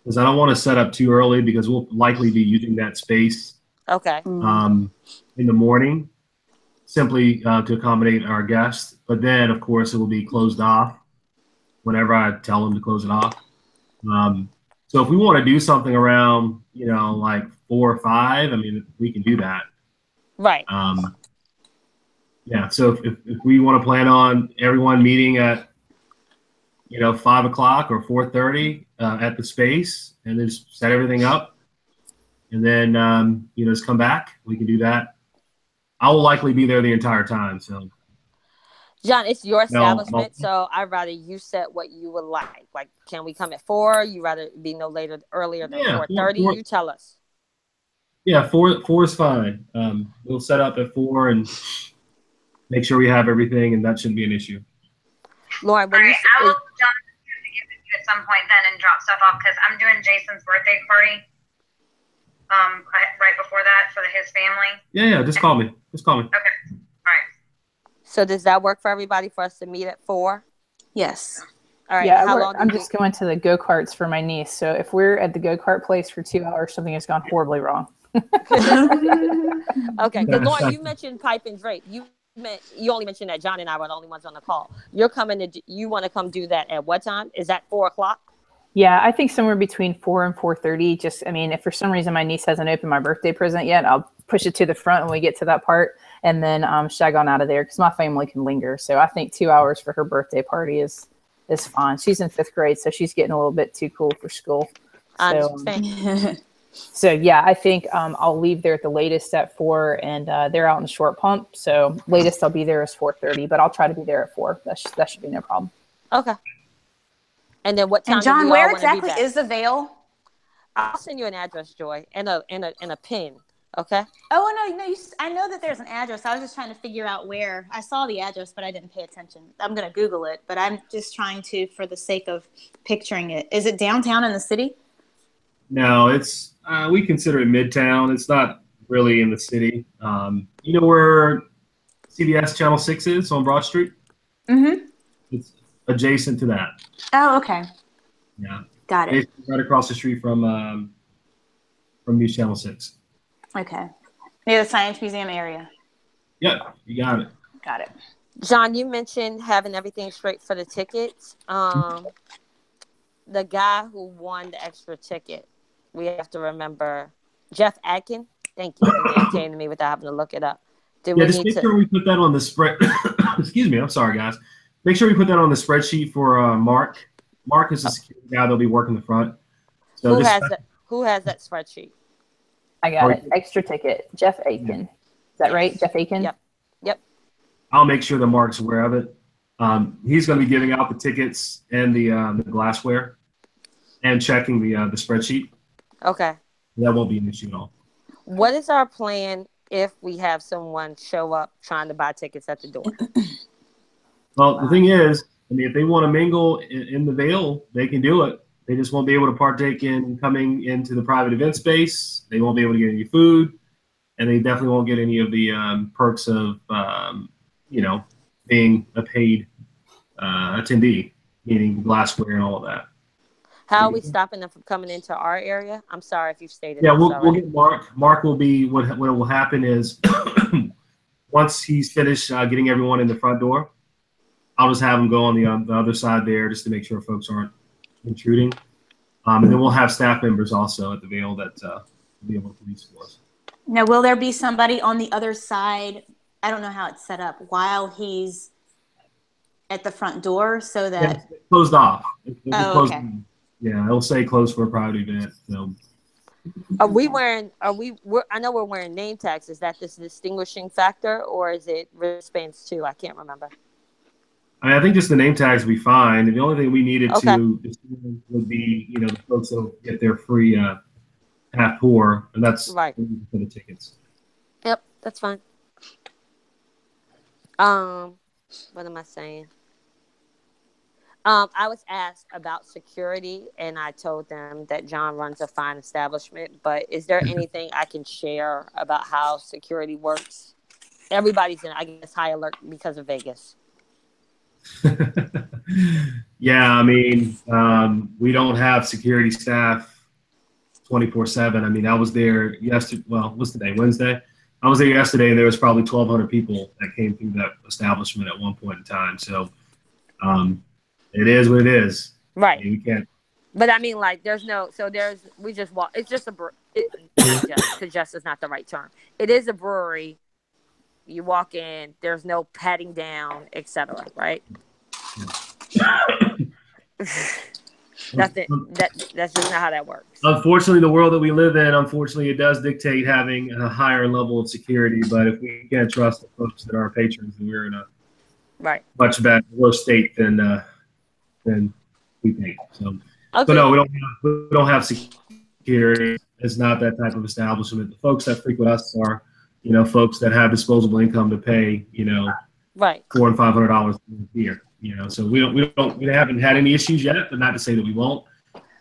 Because I don't want to set up too early because we'll likely be using that space. Okay. In the morning, simply to accommodate our guests. But then, of course, it will be closed off whenever I tell them to close it off. So if we want to do something around, like 4 or 5, I mean, we can do that. Right. Yeah. So if we want to plan on everyone meeting at, 5 o'clock or 4:30 at the space and then just set everything up and then, just come back, we can do that. I will likely be there the entire time. So, John, it's your establishment, so I'd rather you set what you would like. Like, can we come at 4? You rather be earlier than 4:30? You tell us. Yeah, four is fine. We'll set up at 4 and make sure we have everything, and that shouldn't be an issue. Lauren, all right, I will jump at some point then and drop stuff off because I'm doing Jason's birthday party. Right before that for his family. Yeah. Just call me. Okay. All right. So does that work for everybody for us to meet at 4? Yes. All right. Yeah, How long I'm just going to the go-karts for my niece. So if we're at the go-kart place for 2 hours, something has gone horribly wrong. Okay. Because Lauren, you mentioned pipe and drape. You only mentioned that John and I were the only ones on the call. You want to come do that at what time? Is that 4:00? Yeah, I think somewhere between 4 and 4:30. If for some reason my niece hasn't opened my birthday present yet, I'll push it to the front when we get to that part, and then shag on out of there because my family can linger. So I think 2 hours for her birthday party is fine. She's in 5th grade, so she's getting a little bit too cool for school. So yeah, I think I'll leave there at the latest at 4, and they're out in the short pump. So latest I'll be there is 4:30, but I'll try to be there at 4. That should be no problem. Okay. And then what time? And John, where exactly is the Vail? I'll send you an address, Joy, and a pin. Okay. Oh no! I know that there's an address. I was just trying to figure out where. I saw the address, but I didn't pay attention. I'm gonna Google it, but I'm just trying to, for the sake of picturing it. Is it downtown in the city? No, it's we consider it midtown. It's not really in the city. You know where CBS Channel 6 is on Broad Street? Mm-hmm. It's adjacent to that. Oh, okay. Yeah. Got it. It's right across the street from News Channel 6. Okay. Near the Science Museum area. Yep, you got it. Got it. John, you mentioned having everything straight for the tickets. The guy who won the extra ticket, we have to remember Jeff Atkin. Thank you. The name came to me without having to look it up. Just make sure we put that on the spread. Excuse me. I'm sorry, guys. Make sure we put that on the spreadsheet for Mark. Mark is the security guy that'll be working the front. So who has that spreadsheet? I got it. Extra ticket. Jeff Aiken. Is that right? Jeff Aiken? Yep. I'll make sure that Mark's aware of it. He's going to be giving out the tickets and the glassware and checking the spreadsheet. Okay. That won't be an issue at all. What is our plan if we have someone show up trying to buy tickets at the door? Well, the thing is, if they want to mingle in the Vail, they can do it. They just won't be able to partake in coming into the private event space. They won't be able to get any food, and they definitely won't get any of the perks of, being a paid attendee, meaning glassware and all of that. How are we stopping them from coming into our area? I'm sorry if you've stated. Yeah, we'll get Mark. Mark will be what will happen is once he's finished getting everyone in the front door, I'll just have him go on the other side there just to make sure folks aren't intruding. And then we'll have staff members also at the Vail that will be able to police for us. Now, will there be somebody on the other side? I don't know how it's set up while he's at the front door so that it's closed off. Okay. Yeah, it'll say closed for a private event. So. I know we're wearing name tags. Is that this distinguishing factor or is it wristbands too? I can't remember. I think just the name tags will be fine. And the only thing we needed to would be, the folks that'll get their free half pour, and that's right for the tickets. Yep, that's fine. What am I saying? I was asked about security, and I told them that John runs a fine establishment. But is there anything I can share about how security works? Everybody's in, I guess, high alert because of Vegas. Yeah, we don't have security staff 24/7. I was there yesterday. Well, what's today? Wednesday. I was there yesterday, and there was probably 1,200 people that came through that establishment at one point in time. So, it is what it is. Right. We can't. But we just walk. It's just because just is not the right term. It is a brewery. You walk in, there's no patting down, etc. Right? That's just not how that works. Unfortunately, the world that we live in, it does dictate having a higher level of security. But if we can't trust the folks that are our patrons, then we're in a much worse state than we think. So, okay. But no, we don't have security. It's not that type of establishment. The folks that frequent us are, you know, folks that have disposable income to pay, you know, right, $400 and $500 a year. You know, so we haven't had any issues yet, but not to say that we won't.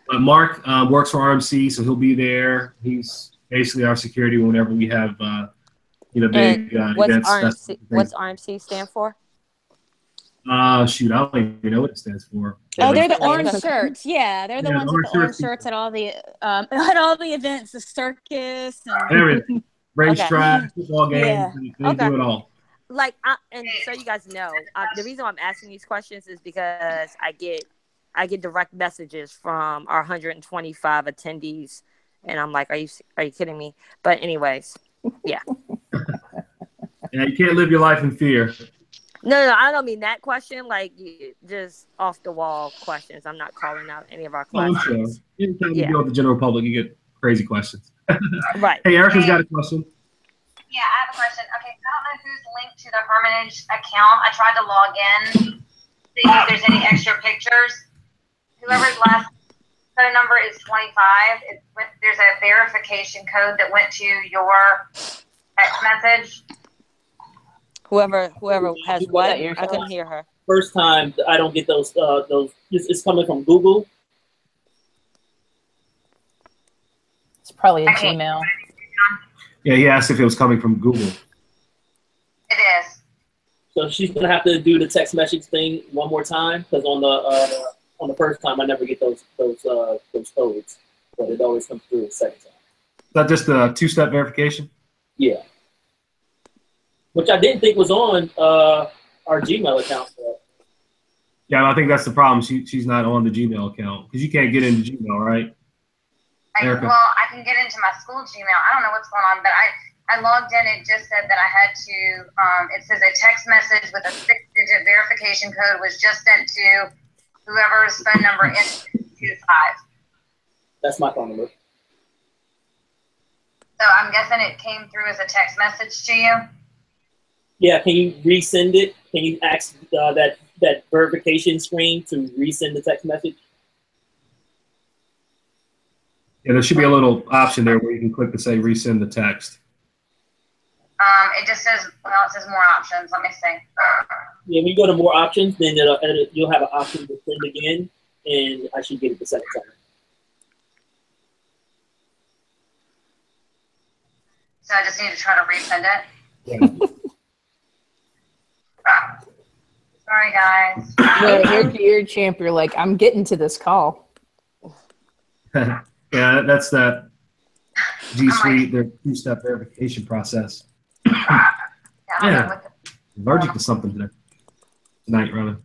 But Mark works for RMC, so he'll be there. He's basically our security whenever we have, you know, big events. What's RMC stand for? Shoot, I don't even know what it stands for. Oh, they're the orange shirts. Yeah, they're the ones with the orange shirts at all the events, the circus and everything, racetrack, football games. They do it all. Like, and so you guys know, the reason why I'm asking these questions is because I get direct messages from our 125 attendees, and I'm like, are you kidding me? But anyways, yeah. Yeah, you can't live your life in fear. No, I don't mean that question. Like, just off the wall questions. I'm not calling out any of our questions. Oh, sure. Anytime you deal with the general public, you get crazy questions. Right. Hey, Erica's got a question. Yeah, I have a question. Okay, I don't know who's linked to the Hermitage account. I tried to log in, see if there's any extra pictures. Whoever's last phone number is 25. There's a verification code that went to your text message. Whoever has what? I couldn't hear her. First time I don't get those. It's coming from Google. It's probably a Gmail. Yeah, he asked if it was coming from Google. It is. So she's gonna have to do the text message thing one more time because on the first time I never get those codes, but it always comes through the second time. Is that just a two-step verification? Yeah. Which I didn't think was on our Gmail account. Yeah, I think that's the problem. She's not on the Gmail account because you can't get into Gmail, right? Well, I can get into my school Gmail. I don't know what's going on, but I logged in. It just said that I had to. It says a text message with a 6-digit verification code was just sent to whoever's phone number ends in 25. That's my phone number. So I'm guessing it came through as a text message to you. Yeah, can you resend it? Can you ask that verification screen to resend the text message? Yeah, there should be a little option there where you can click to say resend the text. It just says, well, it says more options. Let me see. Yeah, when you go to more options, then you'll have an option to send again, and I should get it the second time. So I just need to try to resend it. Yeah. Sorry, guys. You're champ. You're like, I'm getting to this call. Yeah, that's that G Suite, their two-step verification process. Yeah, allergic to something tonight, Ronan.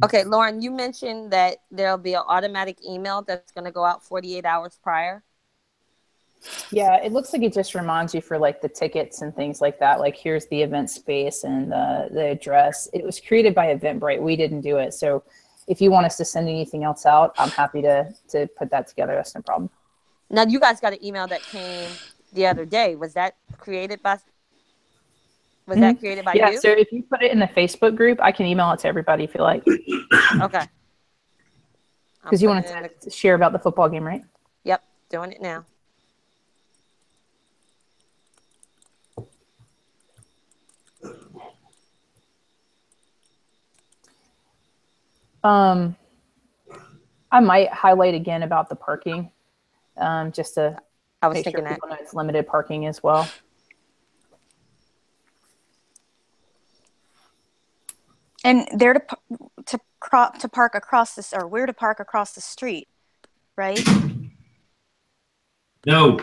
Okay, Lauren, you mentioned that there'll be an automatic email that's going to go out 48 hours prior. Yeah, it looks like it just reminds you for like the tickets and things like that. Like, here's the event space and the address. It was created by Eventbrite. We didn't do it. So if you want us to send anything else out, I'm happy to put that together. That's no problem. Now, you guys got an email that came the other day. Was that created by you? Yeah, so if you put it in the Facebook group, I can email it to everybody if you like. Okay. Because you wanted to share about the football game, right? Yep, doing it now. I might highlight again about the parking, just to make sure people know it's limited parking as well. And they're to park across this, or we're to park across the street, right? No,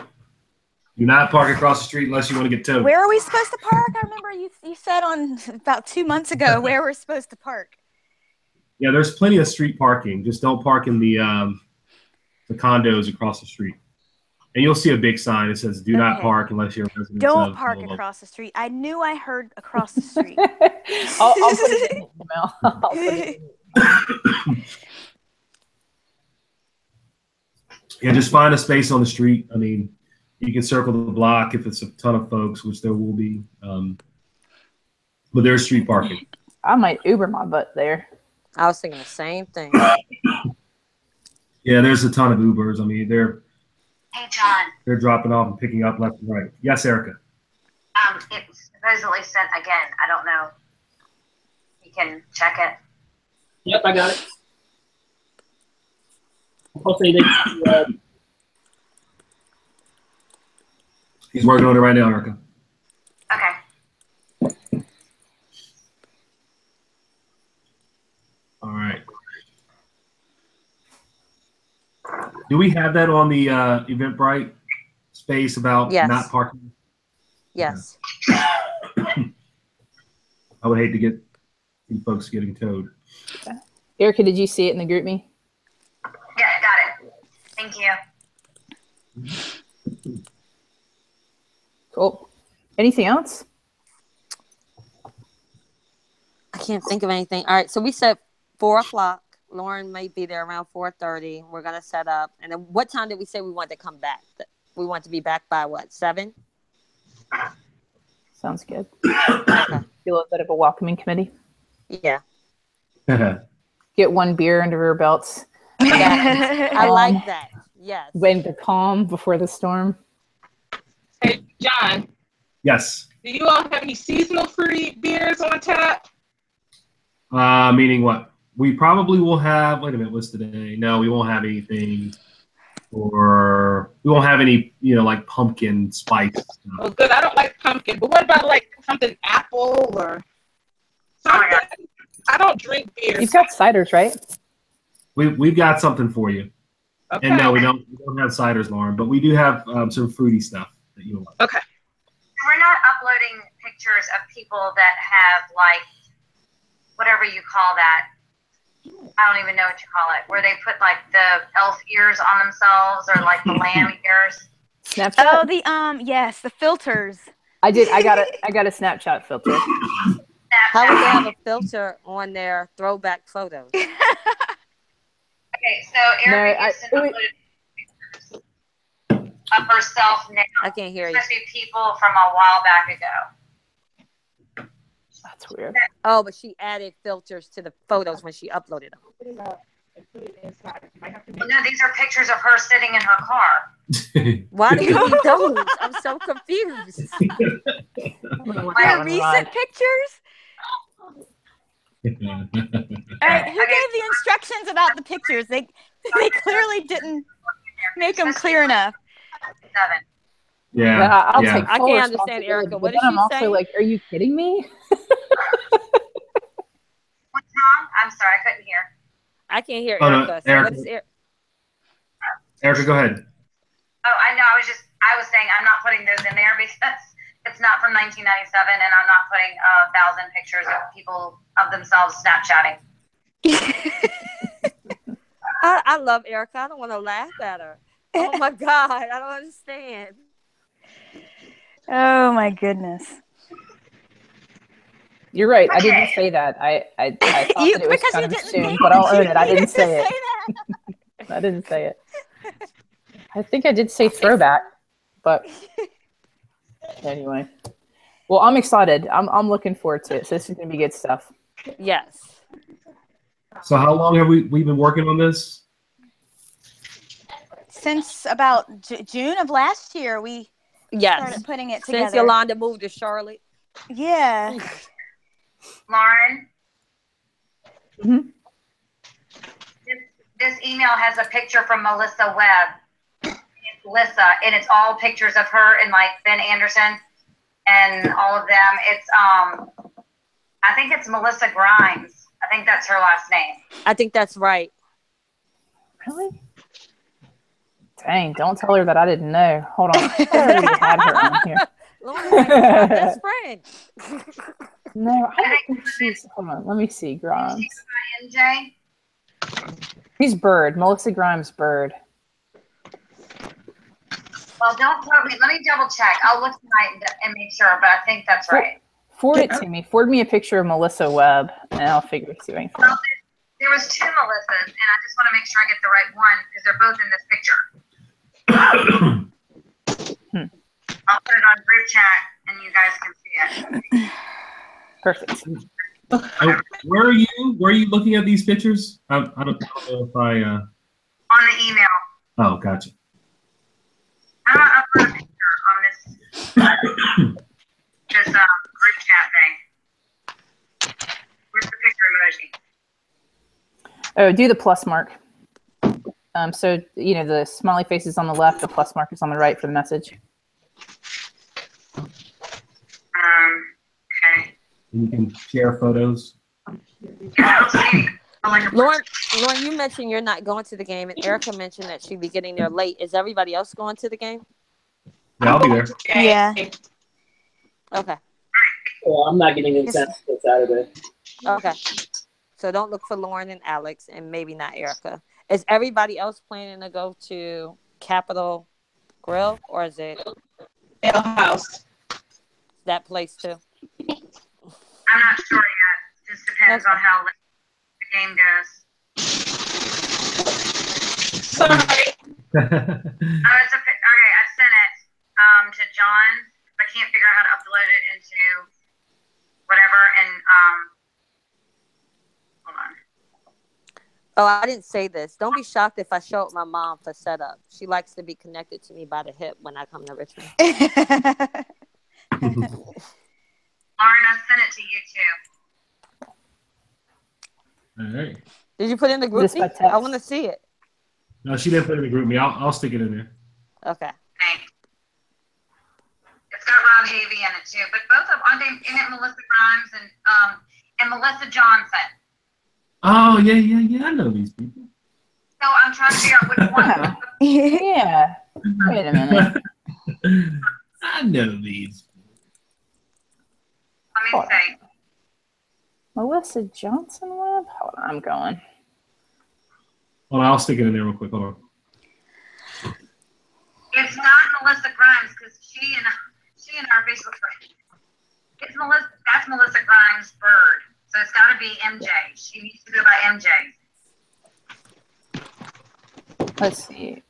do not park across the street unless you want to get towed. Where are we supposed to park? I remember you said on about 2 months ago where we're supposed to park. Yeah, there's plenty of street parking. Just don't park in the condos across the street. And you'll see a big sign that says, do not park unless you're a resident. Don't park across the street. I knew I heard across the street. I'll put it in the email. Yeah, just find a space on the street. I mean, you can circle the block if it's a ton of folks, which there will be. But there's street parking. I might Uber my butt there. I was thinking the same thing. Yeah, there's a ton of Ubers. I mean, Hey, John. they're dropping off and picking up left and right. Yes, Erica. It's supposedly sent again. I don't know. You can check it. Yep, I got it. Hopefully they. He's working on it right now, Erica. Okay. All right. Do we have that on the Eventbrite space about not parking? Yes. Okay. I would hate to get you folks getting towed. Okay. Erica, did you see it in the group me? Yeah, I got it. Thank you. Cool. Anything else? I can't think of anything. All right, so we said 4:00. Lauren may be there around 4:30. We're gonna set up, and then what time did we say we want to come back? We want to be back by what, 7? Sounds good. Okay. Be a little bit of a welcoming committee. Yeah. Get one beer under our belts. Yeah. I like that. Yes. When the calm before the storm. Hey, John. Yes. Do you all have any seasonal fruity beers on tap? Meaning what? We probably will have. Wait a minute. What's today? No, we won't have anything. Or we won't have any, like pumpkin spice. Oh, good. I don't like pumpkin. But what about like something apple or something? I don't drink beer. You've got ciders, right? We've got something for you. Okay. And no, we don't have ciders, Lauren, but we do have some fruity stuff that you'll like. Okay. We're not uploading pictures of people that have like whatever you call that. I don't even know what you call it. Where they put like the elf ears on themselves or like the lamb ears. Snapchat. Oh, yes, the filters. I got a Snapchat filter. How would they have a filter on their throwback photos? Okay, so Erica uploaded pictures of herself now. I can't hear you. Supposed to be people from a while back ago. That's weird. Oh, but she added filters to the photos when she uploaded them. No, these are pictures of her sitting in her car. Why do you need those? I'm so confused. Your recent pictures? Mm. All right, who gave the instructions about the pictures? They clearly didn't make them clear enough. 7. Yeah, I'll yeah. take I full can't understand, responsibility, Erica. but What then did I'm she also say? like, are you kidding me? What's wrong? I'm sorry, I couldn't hear. I can't hear Oh, no, Erica. So Erica. what is Erica, go ahead. Oh, I know. I was saying I'm not putting those in there because it's not from 1997, and I'm not putting 1,000 pictures of people of themselves Snapchatting. I love Erica. I don't want to laugh at her. Oh my God, I don't understand. Oh my goodness. You're right. I didn't say that. I thought that it was kind of assumed, but I'll own it. I didn't say it. I didn't say it. I think I did say throwback, but anyway. Well, I'm excited. I'm looking forward to it. So this is going to be good stuff. Yes. So how long have we been working on this? Since about June of last year, we started putting it together. Since Yolanda moved to Charlotte. Yeah. Lauren, Mm-hmm. this email has a picture from Melissa Webb. It's Lissa, and it's all pictures of her and like Ben Anderson and all of them. It's I think it's Melissa Grimes. I think that's her last name. I think that's right. Really? Dang, don't tell her that I didn't know. Hold on. I already had her on here. Lauren's like my best friend. No, I don't think she's. Hold on, let me see. Grimes. NJ? She's Bird. Melissa Grimes Bird. Well, don't quote me. Let me double check. I'll look tonight and make sure, but I think that's right. Forward it to me. Forward me a picture of Melissa Webb, and I'll figure it out. Well, there was 2 Melissas, and I just want to make sure I get the right one because they're both in this picture. I'll put it on group chat, and you guys can see it. Perfect. Where are you? Where are you looking at these pictures? I don't know if I. On the email. Oh, gotcha. I'm gonna upload a picture on this group chat thing. Where's the picture emoji? Oh, do the plus mark. So the smiley face is on the left, the plus mark is on the right for the message. Okay. You can share photos. Yeah, I don't see Lauren, you mentioned you're not going to the game, and Erica mentioned that she'd be getting there late. Is everybody else going to the game? Yeah, I'll be there. Yeah. Okay. Well, I'm not getting in town until Saturday. Okay. So don't look for Lauren and Alex, and maybe not Erica. Is everybody else planning to go to Capitol Grill, or is it Ale House? that place too? I'm not sure yet. Just depends on how late the game goes. Sorry. Okay, I sent it to John. I can't figure out how to upload it into whatever. And hold on. Oh, I didn't say this. Don't be shocked if I show up my mom for setup. She likes to be connected to me by the hip when I come to Richmond. Lauren, I sent it to you too. All right. Did you put in the group? Just by text. I want to see it. No, she didn't put it in the group me. I'll stick it in there. Okay. Thanks. It's got Rob Havey in it too, but both of aren't they in it? Melissa Grimes and Melissa Johnson. Oh yeah. I know these people. So I'm trying to figure out which one. Yeah. Wait a minute. I know these. Let me say. Melissa Johnson Web? Hold on, I'm going. Well, I'll stick it in there real quick. Hold on. It's not Melissa Grimes because she and our Facebook friend. It's Melissa. That's Melissa Grimes' bird. So it's got to be MJ. She needs to go by MJ. Let's see.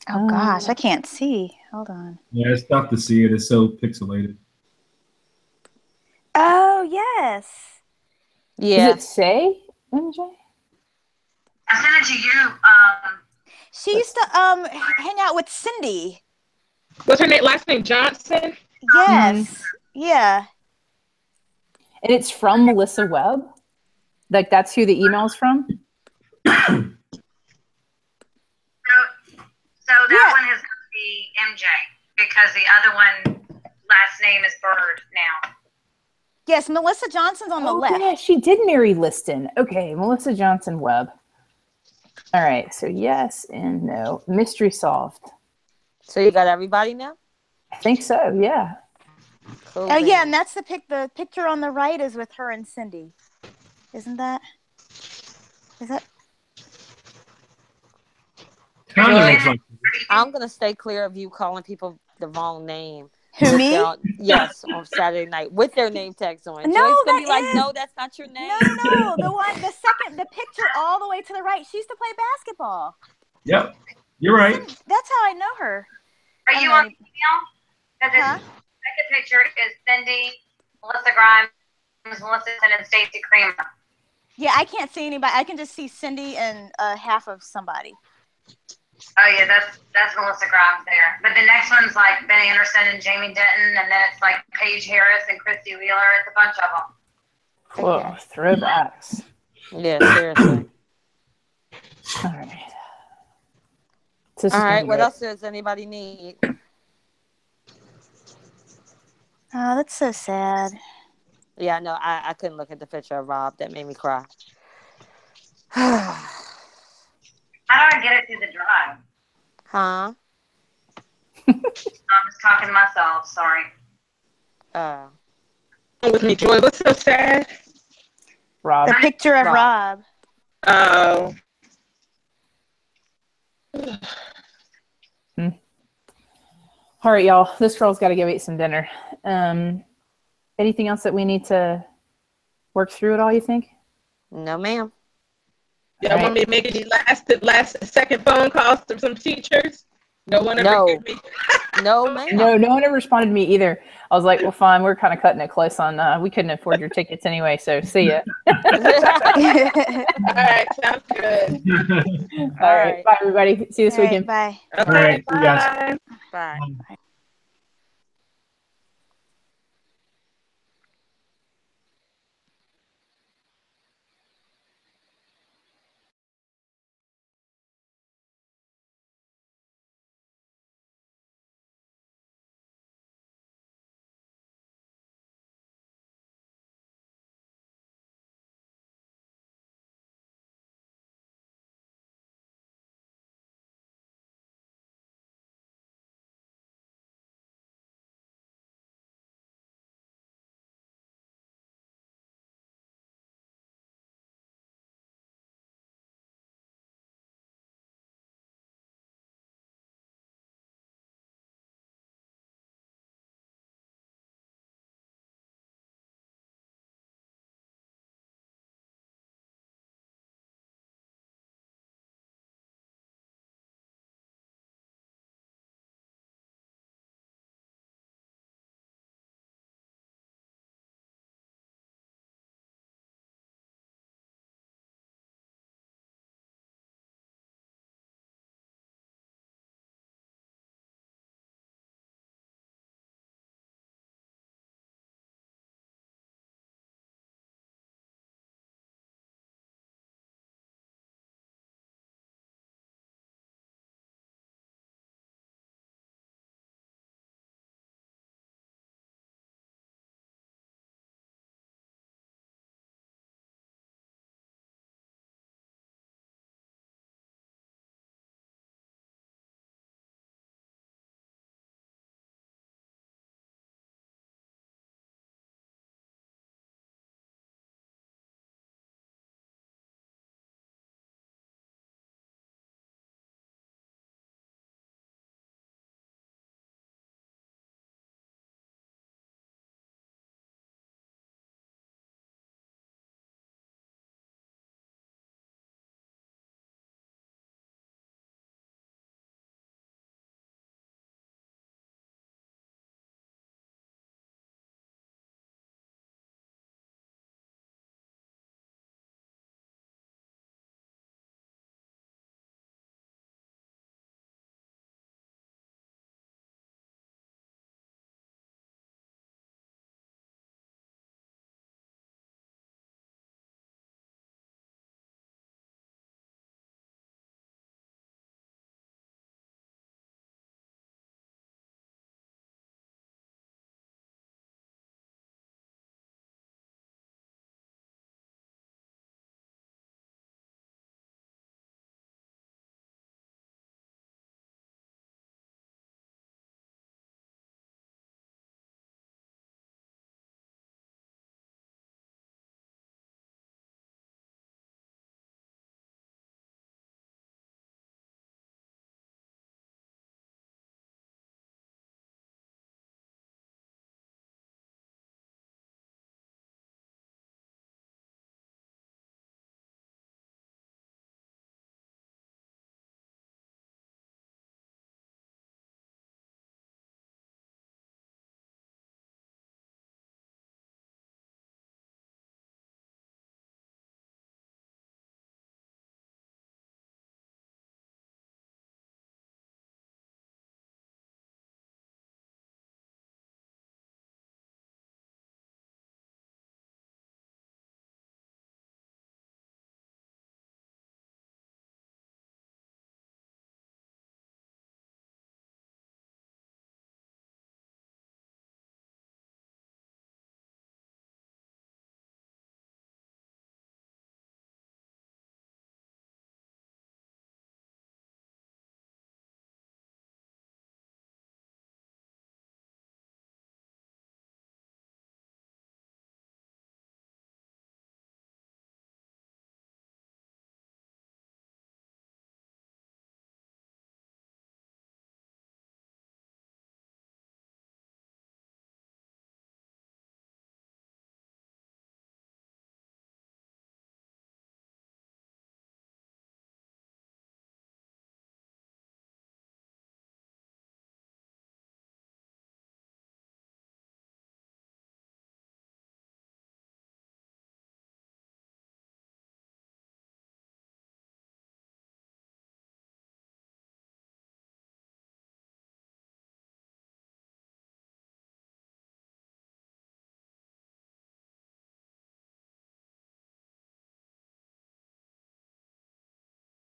Oh gosh, I can't see. Hold on. Yeah, it's tough to see it. It's so pixelated. Oh yes. Yeah. Does it say MJ? I sent it to you. She used to hang out with Cindy. What's her name? Last name Johnson? Yes. Yeah. And it's from Melissa Webb? Like that's who the email's from? So that one has got to be MJ because the other one last name is Bird now. Yes, Melissa Johnson's on the left. Yeah, she did marry Liston. Okay, Melissa Johnson Webb. All right, so yes and no. Mystery solved. So you got everybody now? I think so, yeah. Cool. Oh yeah, and that's the picture on the right is with her and Cindy. Isn't that? Is that? Kind of looks like. I'm gonna stay clear of you calling people the wrong name. Who, me? Yes, on Saturday night with their name tags on. No, Joy's gonna that be like, is- no, that's not your name. No, the picture all the way to the right. She used to play basketball. Yep, you're right. That's how I know her. Are you on email? Because the second picture is Cindy, Melissa Grimes, Melissa and Stacey Creamer. Yeah, I can't see anybody. I can just see Cindy and half of somebody. Oh yeah, that's Melissa Grimes there. But the next one's like Ben Anderson and Jamie Denton, and then it's like Paige Harris and Christy Wheeler. It's a bunch of them. Whoa, throwbacks. Yeah, seriously. All right. All right, what else does anybody need? Oh, that's so sad. Yeah, no, I couldn't look at the picture of Rob. That made me cry. How do I get it through the drive? Huh? I'm just talking to myself. Sorry. With me, Joy. What's so sad? Rob. The picture of Rob. Oh. All right, y'all. This girl's got to go eat some dinner. Anything else that we need to work through at all, you think? No, ma'am. Y'all want me to make any last second phone calls to some teachers? No one ever No. gave me. No, ma'am. No one ever responded to me either. I was like, well, fine. We're kind of cutting it close on. We couldn't afford your tickets anyway, so see ya. All right, sounds good. All right. Bye, everybody. See you this All right, weekend. bye. Okay, All right, see you guys. bye. Bye. Bye.